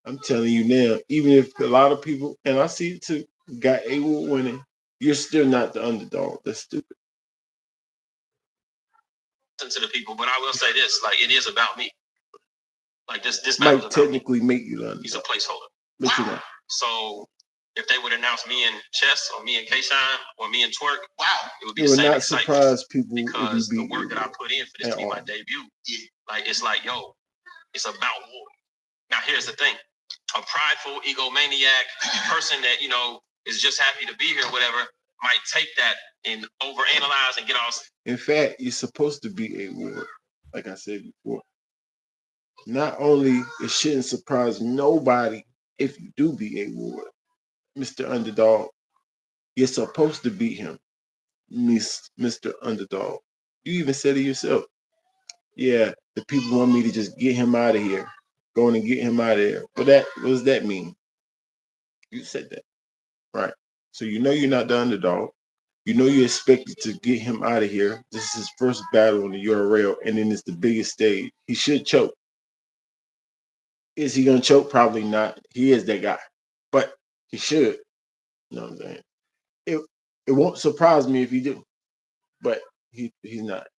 I'm telling you now, even if a lot of people, and I see it too, got A.Ward winning, you're still not the underdog. That's stupid. To the people, but I will say this: like, it is about me. Like this might technically make you the underdog. He's a placeholder. But you know. So if they would announce me in chess or me in K-Shine or me in twerk, it would be you the would same not excitement surprise people because if you beat the work that I put in for this to be my debut, like it's like, yo, it's about war. Now here's the thing: a prideful egomaniac person that is just happy to be here, whatever, might take that and overanalyze and get all. In fact, you're supposed to be A.Ward, like I said before. Not only it shouldn't surprise nobody if you do beat A.Ward, Mr. Underdog. You're supposed to beat him, Mr. Underdog. You even said it yourself. Yeah, the people want me to just get him out of here. Going and get him out of here. But what does that mean? You said that. Right. So you know you're not the underdog. You know you're expected to get him out of here. This is his first battle on the URL, and then it's the biggest stage. He should choke. Is he gonna choke? Probably not. He is that guy. But he should. You know what I'm saying? It won't surprise me if he do. But he's not.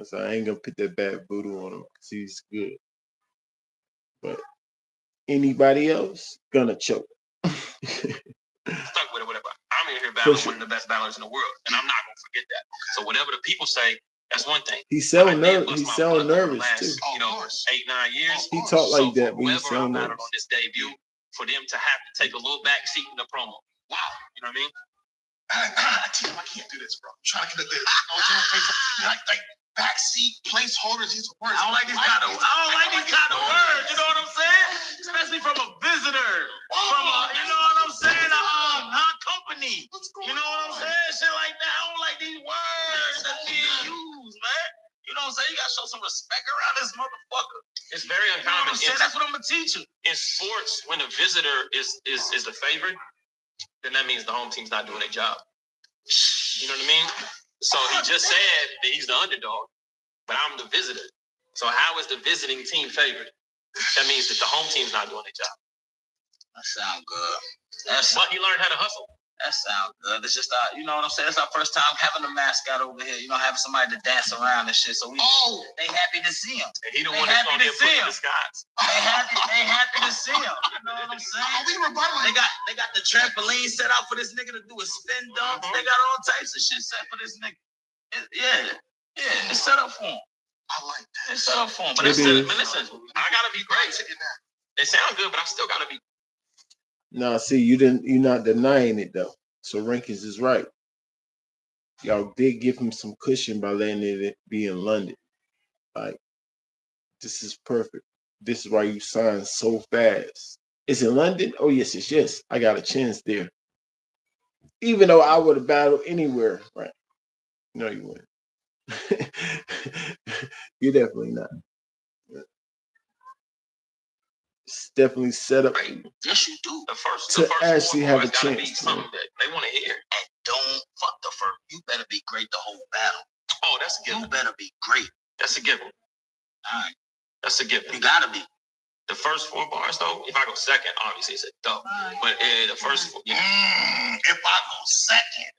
So I ain't gonna put that bad voodoo on him because he's good. But anybody else gonna choke. Stuck with it, whatever. I'm in here battling one of the best battlers in the world, and I'm not gonna forget that. So whatever the people say, that's one thing. He's so nervous. He's so nervous last, too. 8-9 years. He talked like that, but he's so so nervous. on this debut, for them to have to take a little back seat in the promo. Wow, you know what I mean? I can't do this, bro. I'm trying to get this. Like backseat placeholders. These words. I don't like these kind of words. You know what I'm saying? Especially from a visitor, from a, you know what I'm saying, a company. You know what I'm saying? Shit like that. I don't like these words that's being used, man. You know what I'm saying? You gotta show some respect around this motherfucker. It's very uncommon. You know what I'm saying? That's what I'm gonna teach you. In sports, when a visitor is the favorite, then that means the home team's not doing their job. You know what I mean? So he just said that he's the underdog, but I'm the visitor. So how is the visiting team favored? That means that the home team's not doing their job. That sounds good. But he learned how to hustle. That sounds good. It's just you know what I'm saying? It's our first time having a mascot over here. Having somebody to dance around and shit. So they happy to see him. And he the one that's gonna get put in disguise. They happy to see him. You know what I'm saying? They got the trampoline set out for this nigga to do a spin dunk. They got all types of shit set for this nigga. It's set up for him. I like that. It's set up for him. But listen, I gotta be great. They sound good, but I still gotta be. No, see, you're not denying it though. So Rankins is right. Y'all did give him some cushion by letting it be in London. Like, this is perfect. This is why you signed so fast. It's in London? Oh yes, yes. I got a chance there. Even though I would have battled anywhere, right? No, you wouldn't. You're definitely not. It's definitely set up. Yes, you do. The first actually have a gotta be chance. something that they want to hear. And don't fuck the first. You better be great the whole battle. Oh, that's a given. You better be great. That's a given. All right. That's a given. You gotta be. The first 4 bars, though, if I go second, obviously it's a dub. Right. But the first 4, if I go second,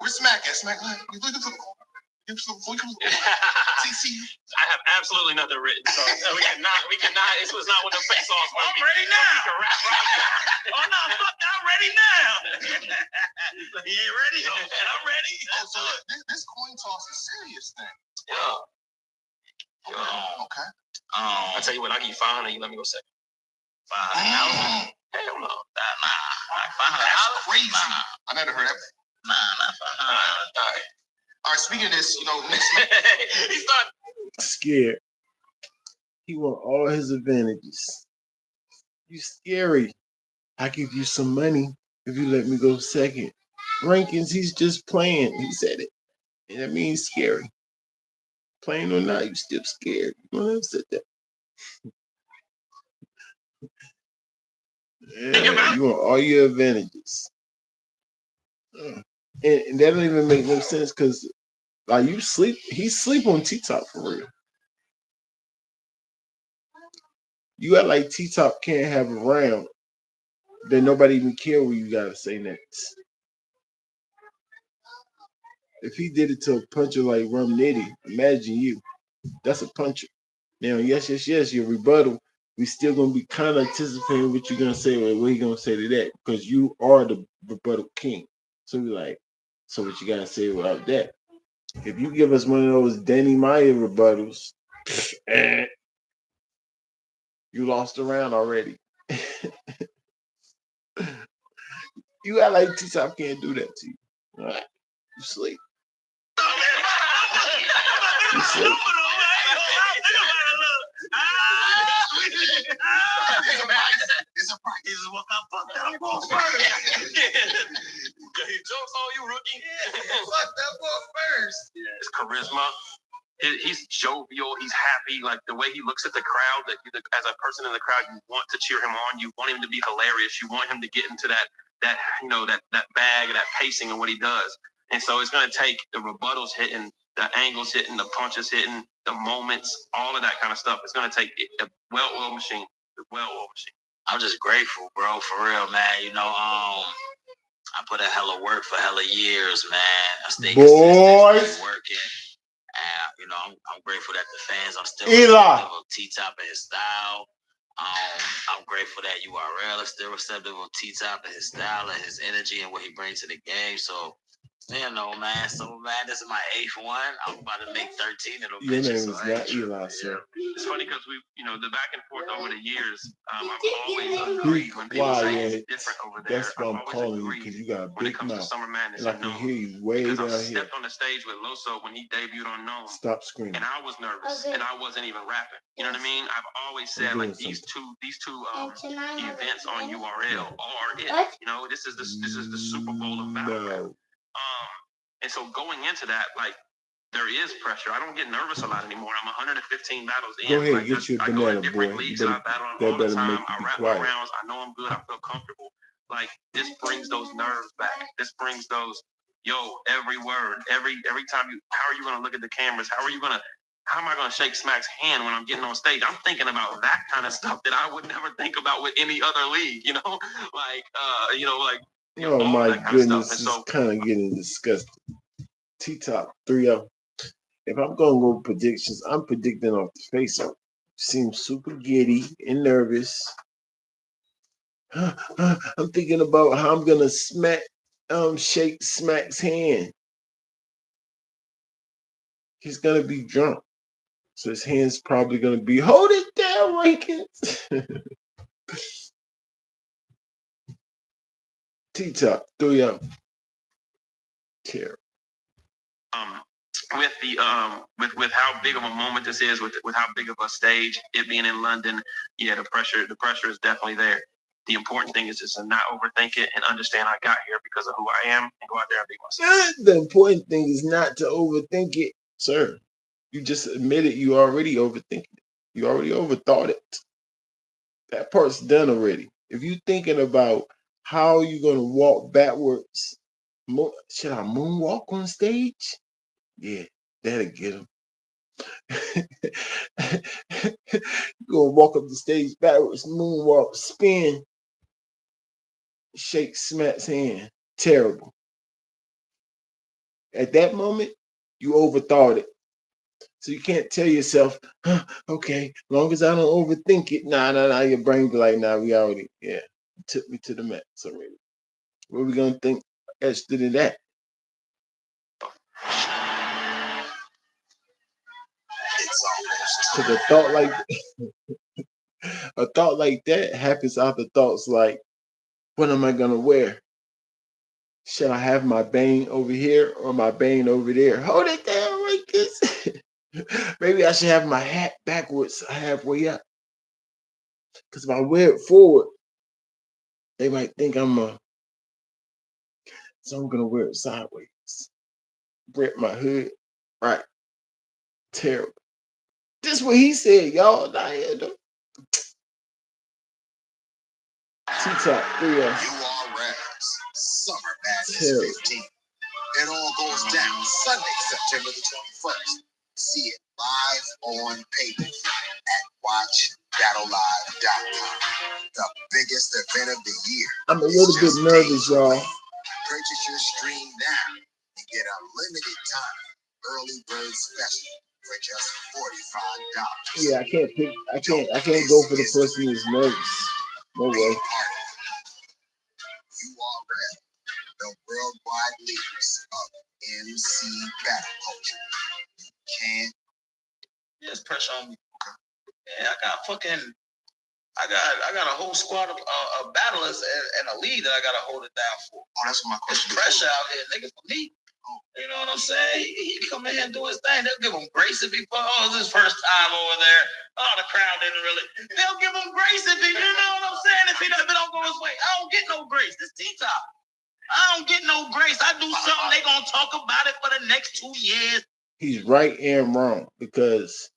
Where's Smack at? Smack, you looking for the corner. See. I have absolutely nothing written, so we cannot. This was not one of the face offs. I'm ready now. Oh no, fuck! I'm ready now. He ain't ready. Oh, shit, I'm ready. Oh, so this coin toss is serious then. Yeah. Okay. I tell you what, I'll give you 500. You let me go second. 500,000? Hell no. Nah. 500,000? That's crazy. Nah. I never heard that. Nah, not 500. All right, speaking of this, He's not Scared. He want all his advantages. You scary. I give you some money if you let me go second. Rankings, he's just playing. He said it. And that means scary. Playing or not, you still scared. You don't have said that. Yeah, you want all your advantages. And that don't even make no sense because like you sleep, he sleep on Ttop for real. You act like Ttop can't have a round, then nobody even care what you gotta say next. If he did it to a puncher like Rum Nitty, imagine you. That's a puncher. Now, yes, your rebuttal, we still gonna be kind of anticipating what you're gonna say or what you gonna say to that because you are the rebuttal king. So we like, so what you gotta say about that? If you give us one of those Danny Meyer rebuttals, you lost the round already. You act like Ttop can't do that to you. All right, you sleep. You sleep. It's a price. This is what I fucked up for first. Jokes on you, rookie. Fuck that ball first. His charisma. He's jovial. He's happy. Like the way he looks at the crowd. That as a person in the crowd, you want to cheer him on. You want him to be hilarious. You want him to get into that bag, that pacing, and what he does. And so it's going to take the rebuttals hitting, the angles hitting, the punches hitting, the moments, all of that kind of stuff. It's going to take a well-oiled machine. I'm just grateful, bro, for real, man. I put a hella work for hella years, man. I stay consistent working. And, I'm grateful that the fans are still receptive of Ttop and his style. I'm grateful that URL is still receptive of Ttop and his style and his energy and what he brings to the game. So, man. So, man, this is my 8th one. I'm about to make 13 of them. Your name is not Eli, sir. It's funny because the back and forth over the years, I've always agreed when people say it's different over there. That's why I'm calling you because you got a big mouth. Summer Madness, and I can hear you way down here. I stepped on the stage with Loso when he debuted on Known. Stop screaming. And I was nervous, and I wasn't even rapping. You know what I mean? I've always said like these two events on URL are it. This is the Super Bowl of battle. And so going into that, like, there is pressure. I don't get nervous a lot anymore. I'm 115 battles in. Go ahead, get your banana, boy. Leagues that I battle on all the time. I rap my rounds. I know I'm good. I feel comfortable. Like, this brings those nerves back. This brings those, every word, every time how are you going to look at the cameras? How am I going to shake Smack's hand when I'm getting on stage? I'm thinking about that kind of stuff that I would never think about with any other league, oh my goodness, it's kind of getting disgusting. Ttop 3-0. If I'm going to go predictions, I'm predicting off the face-off. Seems super giddy and nervous. I'm thinking about how I'm going to shake Smack's hand. He's going to be drunk. So his hand's probably going to be, hold it down, Rankins. Ttop 3-0. Terrible. With the with how big of a moment this is, with how big of a stage, it being in London, the pressure is definitely there. The important thing is just to not overthink it and understand I got here because of who I am and go out there and be myself. The important thing is not to overthink it, sir. You just admitted you already overthinking it. You already overthought it. That part's done already. If you're thinking about how you're going to walk backwards, should I moonwalk on stage? Yeah, that'll get him. You're going to walk up the stage backwards, moonwalk, spin, shake Smack's hand. Terrible. At that moment, you overthought it. So you can't tell yourself, okay, long as I don't overthink it. Nah. Your brain be like, nah, we already, yeah, took me to the max already. What are we gonna think extra than that? It's almost Cause a thought like that happens after thoughts like, what am I gonna wear? Should I have my bang over here or my bang over there? Hold it down like this. Maybe I should have my hat backwards, halfway up. Because if I wear it forward, they might think so I'm gonna wear it sideways. Rip my hood. Right. Terrible. This what he said, y'all. Not here, though. Ttop 3 URL's Summer Madness Terrible. 15. It all goes down Sunday, September the 21st. See it live on pay-per-view at watchbattlelive.com. The biggest event of the year. I'm a little bit nervous, y'all. Purchase your stream now and get unlimited time early bird special for just $45. Yeah, I can't go for the person who's nervous. No way. URL, the worldwide leaders of MC battle culture. Can't. There's pressure on me. Yeah, I got a whole squad of battlers and a lead that I gotta hold it down for. Oh, that's what my There's question. pressure out here, nigga, for me. You know what I'm saying? He come in here and do his thing. They'll give him grace if he it's his first time over there. Oh, the crowd didn't really. They'll give him grace if he, you know what I'm saying? If it don't go his way, I don't get no grace. It's Ttop. I don't get no grace. I do something, they gonna talk about it for the next 2 years. He's right and wrong because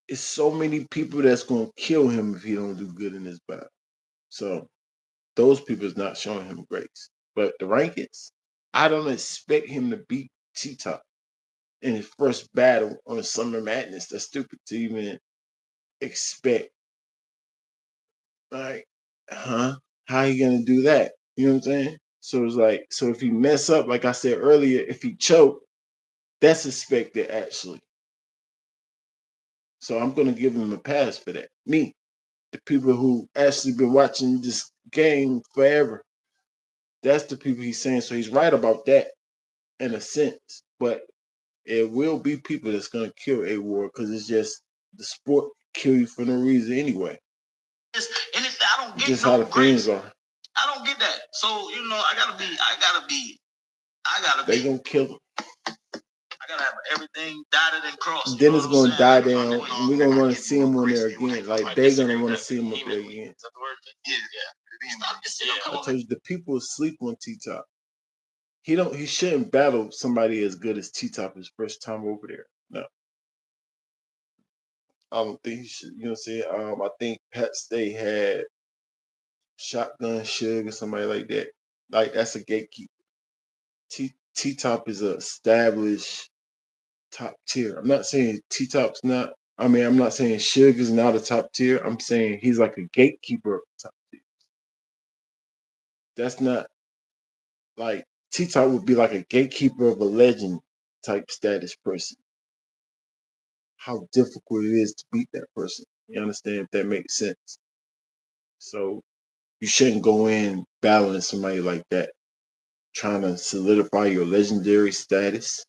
it's so many people that's gonna kill him if he don't do good in this battle. So those people is not showing him grace. But the rankings, I don't expect him to beat Ttop in his first battle on the Summer Madness. That's stupid to even expect. Like, huh? How you gonna do that? You know what I'm saying? So it's like, so if he mess up, like I said earlier, if he choke, that's expected actually. So I'm gonna give him a pass for that. Me, the people who actually been watching this game forever, that's the people he's saying. So he's right about that in a sense, but it will be people that's gonna kill A.Ward because it's just the sport kill you for no reason anyway. And if I don't get Just no how the grace, things are. I don't get that. So you know, I gotta be. They gonna kill him. I gotta have everything dotted and crossed. Then it's gonna die down, and we're gonna want to see him on there again. Like they're gonna want to see him up there again. I told you the people sleep on Ttop. He shouldn't battle somebody as good as Ttop his first time over there. No. I don't think he should, you know what I'm saying? I think Pat Stay had Shotgun Suge or somebody like that. Like that's a gatekeeper. Ttop is a established top tier. I'm not saying Ttop's not. I mean, I'm not saying Suge is not a top tier. I'm saying he's like a gatekeeper of top tier. That's not like Ttop would be like a gatekeeper of a legend type status person. How difficult it is to beat that person. You understand if that makes sense? So you shouldn't go in battling somebody like that, trying to solidify your legendary status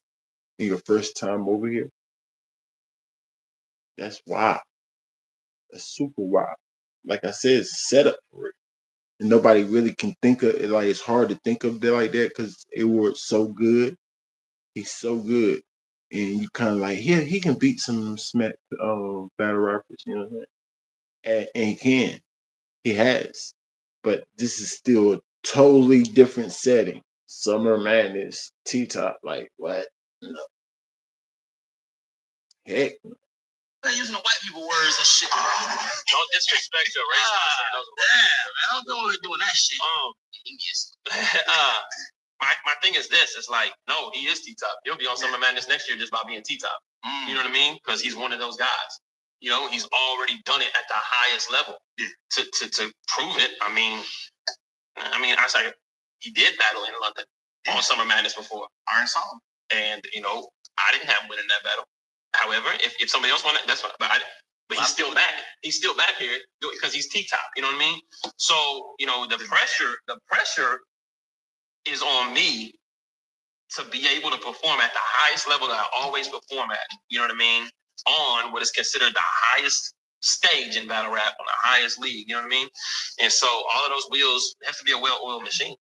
in your first time over here. That's wild. That's super wild. Like I said, it's a setup for it. And nobody really can think of it. Like it's hard to think of it like that because A.Ward's so good. He's so good. And you kind of like, yeah, he can beat some smack battle rappers, you know what I'm saying? And he can. He has. But this is still a totally different setting. Summer Madness, Ttop, like what? No. Heck. They're using the white people words and shit. Don't disrespect your race. Damn, man, I don't know what we're doing that shit. My thing is this: it's like, no, he is Ttop. He'll be on Summer Madness next year just by being Ttop. You know what I mean? Because he's one of those guys. You know, he's already done it at the highest level. To prove it, I mean, I was like, he did battle in London on Summer Madness before. Iron Solomon. And I didn't have him winning that battle. However, if somebody else won it, that's fine. But he's still back. He's still back here because he's Ttop. You know what I mean? So the pressure is on me to be able to perform at the highest level that I always perform at. You know what I mean? On what is considered the highest stage in battle rap, on the highest league. You know what I mean? And so all of those wheels have to be a well-oiled machine.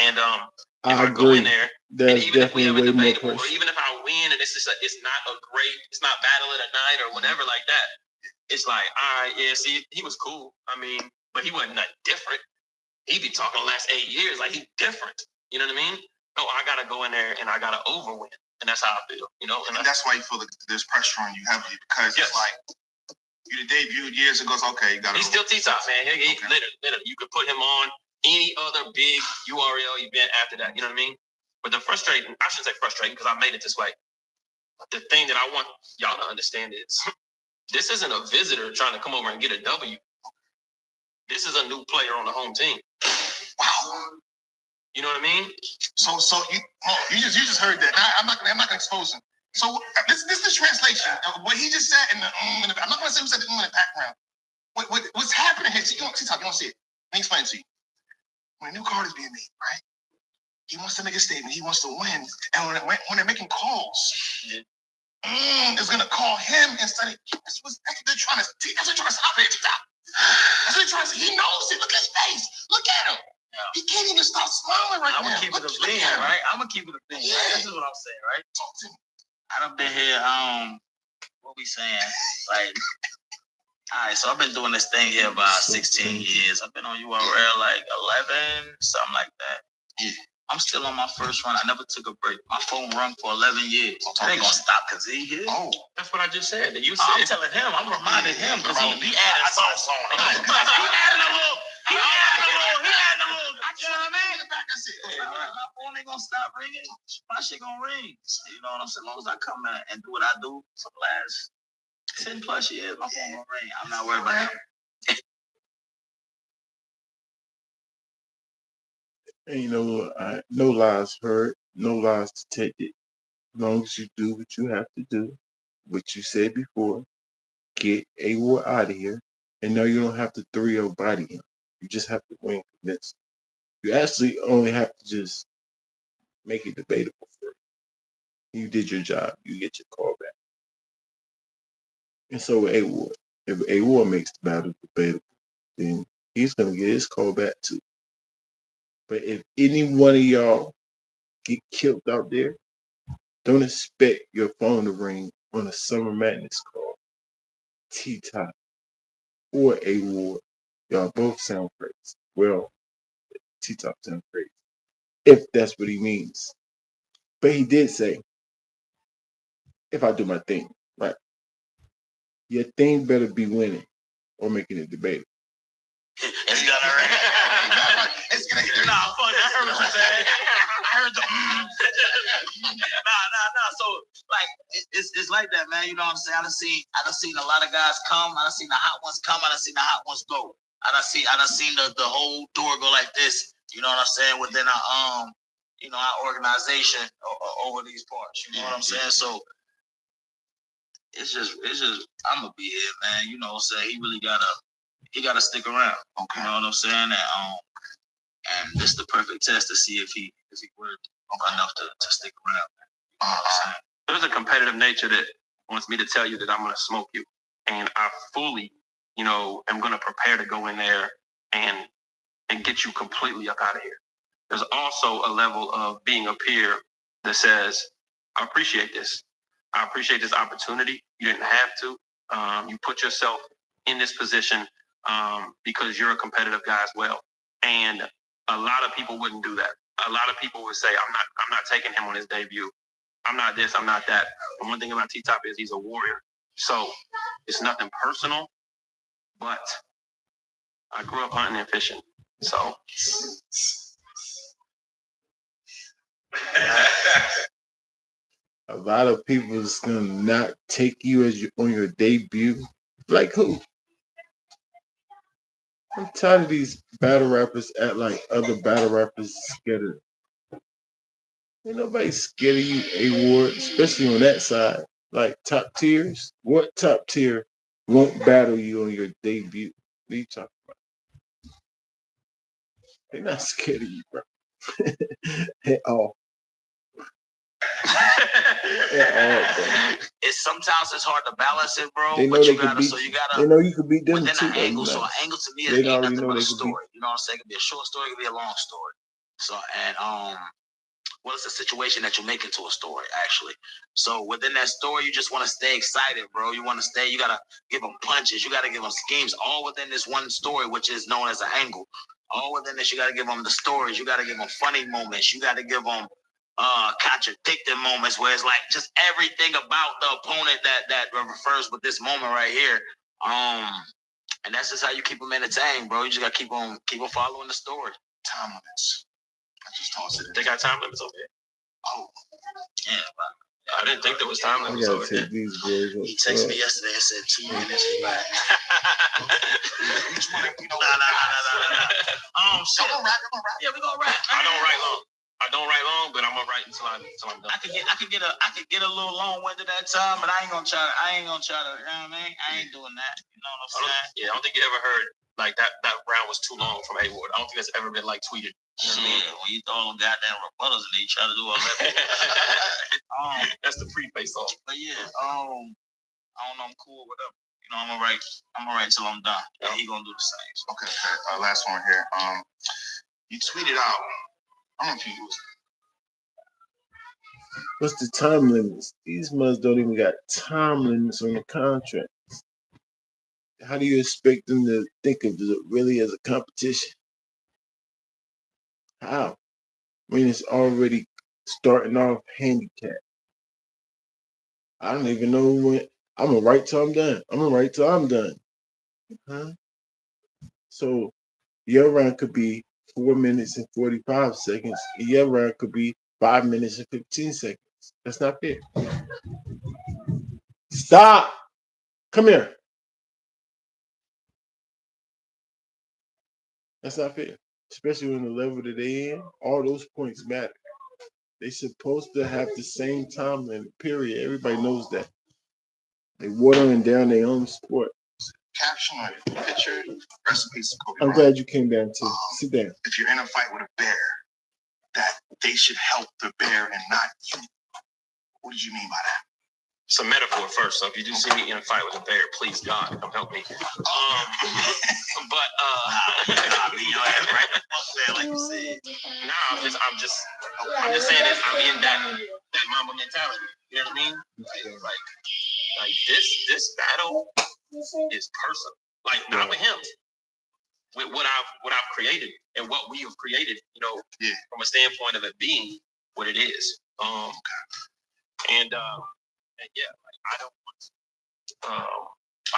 And if I go in there, and even if we have a debate, or even if I win, and it's not battle of the night or whatever like that, it's like, all right, yeah, see, he was cool. I mean, but he wasn't that different. He be talking the last 8 years like he's different. You know what I mean? No, I gotta go in there and I gotta overwin, and that's how I feel. And that's why you feel there's pressure on you heavily because it's like you debuted years ago. Okay, you got. He's still Ttop, man. He literally, you could put him on any other big URL event after that. You know what I mean? But I shouldn't say frustrating because I made it this way. The thing that I want y'all to understand is this isn't a visitor trying to come over and get a W. This is a new player on the home team. Wow. You know what I mean? So you just heard that. I'm not gonna expose him. So this is the translation. What he just said in the I'm not gonna say who said the in the background. What's happening here? You don't see it. Let me explain it to you. When a new card is being made, right? He wants to make a statement. He wants to win. And when they're making calls, is gonna call him instead of that's what they're trying to stop it. That's what they're trying to say. He knows it. Look at his face. Look at him. Yeah. He can't even stop smiling right now. I'm gonna keep it a bean, right? I'm gonna keep it a bean. Yeah. Right? This is what I'm saying, right? Talk to me. I done been here. What we saying? Like, all right. So I've been doing this thing here about 16 years. I've been on URL like 11, something like that. Yeah. I'm still on my first run. I never took a break. My phone rung for 11 years. I ain't gonna stop because he here. Oh, that's what I just said. That you said. I'm telling him. I'm reminding him because he added sauce on it. He added a little. You know what I mean? My phone ain't gonna stop ringing. My shit gonna ring. You know what I'm saying? As long as I come in and do what I do for the last 10 plus years, my phone gonna ring. I'm not worried about that. And no lies heard, no lies detected. As long as you do what you have to do, what you said before, get A.Ward out of here. And no, you don't have to 3-0 body him. You just have to win convincing. You actually only have to just make it debatable for you. You did your job. You get your call back. And so with A.Ward, if A.Ward makes the battle debatable, then he's going to get his call back too. But if any one of y'all get killed out there, don't expect your phone to ring on a Summer Madness call. Ttop or A.Ward, y'all both sound crazy. Well, Ttop sounds crazy, if that's what he means. But he did say, if I do my thing, right, your thing better be winning or making it debatable. It's gonna ring. It's gonna ring. Nah, fuck, I heard what you said. I heard the Nah. So like it's like that, man. You know what I'm saying? I done seen a lot of guys come. I done seen the hot ones come. I done seen the hot ones go. I done seen the whole door go like this. You know what I'm saying? Within our our organization over these parts. You know what I'm saying? So it's just I'm gonna be here, man. You know what I'm saying? He gotta stick around. Okay. You know what I'm saying? And this is the perfect test to see if he worth enough to stick around. You know what I'm saying? There's a competitive nature that wants me to tell you that I'm going to smoke you. And I fully, am going to prepare to go in there and get you completely up out of here. There's also a level of being a peer that says, I appreciate this. I appreciate this opportunity. You didn't have to. You put yourself in this position because you're a competitive guy as well. And a lot of people wouldn't do that. A lot of people would say, I'm not taking him on his debut. I'm not this, I'm not that. And one thing about Ttop is he's a warrior. So it's nothing personal, but I grew up hunting and fishing. So a lot of people is gonna not take you on your debut. Like who? I'm tired of these battle rappers act like other battle rappers is scared of them. Ain't nobody scared of you, A.Ward, especially on that side. Like top tiers. What top tier won't battle you on your debut? What are you talking about? They're not scared of you, bro. At all. At all, bro. It's sometimes it's hard to balance it, bro. They know But they you can gotta, beat so you you. gotta They know you can beat them within too. an angle. So an angle to me They ain't already nothing know but they a can beat. story. You know what I'm saying? It could be a short story, it could be a long story. So and what is the situation that you make into a story, actually? So within that story, you just want to stay excited, bro. You want to stay. You gotta give them punches. You gotta give them schemes, all within this one story, which is known as an angle. All within this, you gotta give them the stories. You gotta give them funny moments. You gotta give them contradicting moments where it's like just everything about the opponent that refers with this moment right here. And that's just how you keep them entertained, bro. You just gotta keep them following the story. Time limits. I just tossed it in. They got time limits over there. Oh, Yeah, I didn't think there was time I limits gotta over there. take these boys he up. texted me yesterday and said 2 minutes back. each one, Shit. I'm gonna rap. Yeah, we gonna rap. I don't write long. But I'm gonna write until I'm done. I could get a little long winded at time, but I ain't gonna try to. You know what I mean? I ain't doing that. You know what I'm saying? I don't think you ever heard like that round was too long from A.Ward. I don't think that's ever been like tweeted. You know what I mean? Shit, when you throw them goddamn rebuttals and they try to do all that. That's the pre-face off. But yeah, I don't know. I'm cool with whatever. You know, I'm gonna write till I'm done. And he gonna do the same. So. Okay. Last one here. You tweeted out. I don't know if you used it. What's the time limits? These mothers don't even got time limits on the contract. How do you expect them to think of it really as a competition? How? I mean, it's already starting off handicapped. I don't even know when. I'm gonna write till I'm done. Huh? So your round could be 4 minutes and 45 seconds. And your round could be 5 minutes and 15 seconds. That's not fair. Stop. Come here. That's not fair. Especially when the level that they in, all those points matter. They supposed to have the same time limit, period. Everybody knows that. They watering down their own sport. Caption or picture recipes. I'm glad you came down too. Sit down. If you're in a fight with a bear, that they should help the bear and not you. What did you mean by that? It's a metaphor first. So if you do see me in a fight with a bear, please God, come help me. But I'll be your ass right like you said. Nah, I'm just saying that I'm in that mama mentality. You know what I mean? Like this battle is personal. Like not with him, with what I've created and what we have created. You know, from a standpoint of it being what it is. And yeah, like I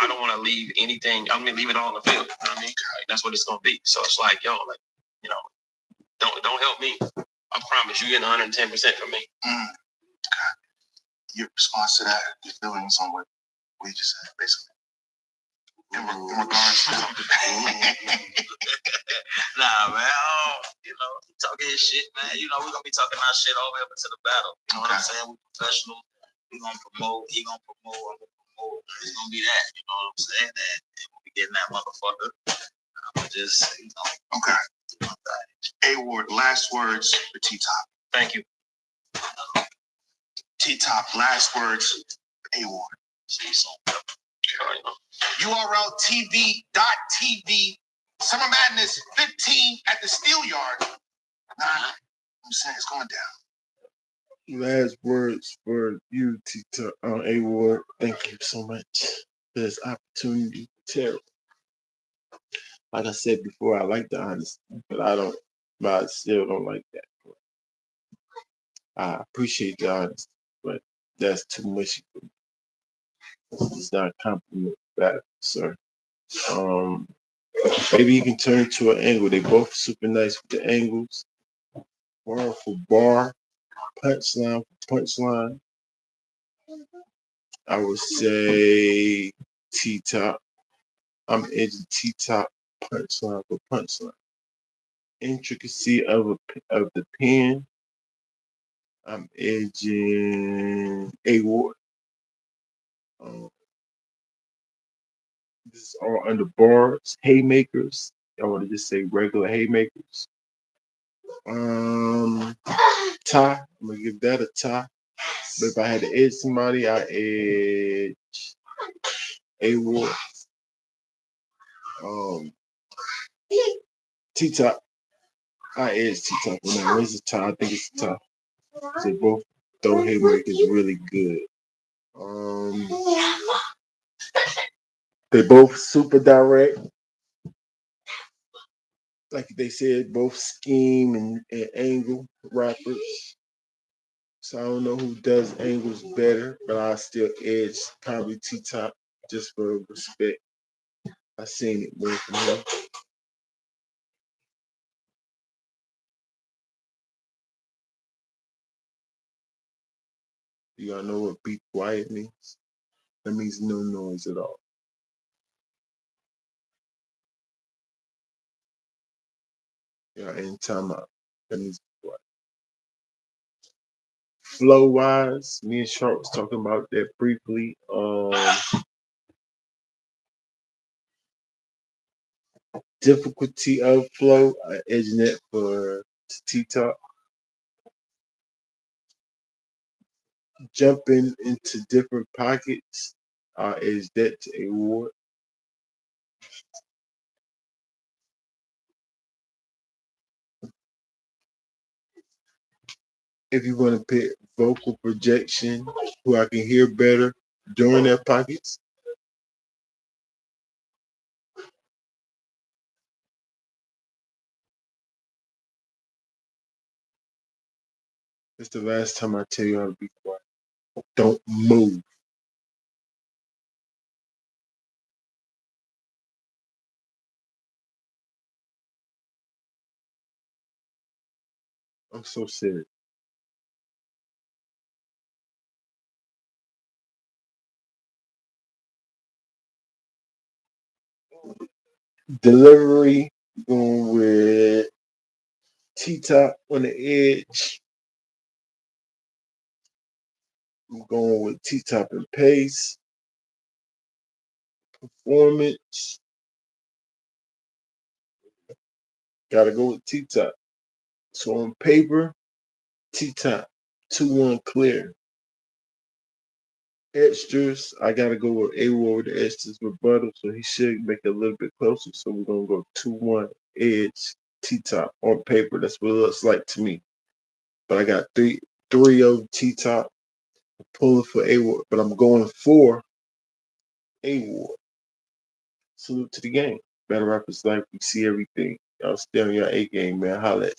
don't want to leave anything. I'm gonna leave it all on the field. You know what I mean? Like, that's what it's gonna be. So it's like, yo, like, you know, don't help me. I promise you get 110% from me. Your response to that, your feelings on what we just said, basically. In regards to Nah, man. You know, talking his shit, man. You know, we're gonna be talking our shit all the way up into the battle. You know what I'm saying? We're professional. We gonna promote. He gonna promote. I'm gonna promote. It's gonna be that. You know what I'm saying? And we'll be getting that motherfucker. I'm just, you know. Okay. A.Ward, last words for Ttop. Thank you. Ttop, last words for A.Ward. URL TV.TV Summer Madness 15 at the Steel Yard. Nah, I'm saying it's going down. Last words for you, Ttop, A.Ward. Thank you so much for this opportunity to tell. Like I said before, I like the honesty, but I still don't like that. I appreciate the honesty, but that's too mushy for me. It's not a compliment back, sir. Maybe you can turn it to an angle. They both super nice with the angles. Bar for bar, punchline for punchline. I would say Ttop. I'm edging Ttop punchline for punchline. Intricacy of the pen. I'm edging A.Ward. This is all under bars, haymakers. I want to just say regular haymakers. Tie. I'm gonna give that a tie. But if I had to edge somebody, I edge A.Ward. Ttop. I edge Ttop. No, it's a tie. I think it's a tie. They both throw haymakers really good. They both super direct. Like they said, both scheme and angle rappers. So I don't know who does angles better, but I still edge probably Ttop just for respect. I seen it more from him. Do y'all know what be quiet means? That means no noise at all. Yeah, in timeout. That means be quiet. Flow wise, me and Sharp was talking about that briefly. Difficulty of flow, edging it for Ttop. Jumping into different pockets, edge that to A.Ward. If you want to pick vocal projection, who I can hear better during their pockets, it's the last time I tell y'all to be quiet. Don't move. I'm so serious. Delivery, going with Ttop on the edge. I'm going with Ttop and pace. Performance, gotta go with Ttop. So on paper, Ttop, 2-1 clear. Extras, I gotta go with A.Ward with the extras rebuttal, so he should make it a little bit closer. So we're gonna go 2-1 edge Ttop on paper. That's what it looks like to me. But I got 3-0 Ttop pulling for A.Ward, but I'm going for A.Ward. Salute to the game. Battle rappers life, we see everything. Y'all stay on your A game, man. Holla at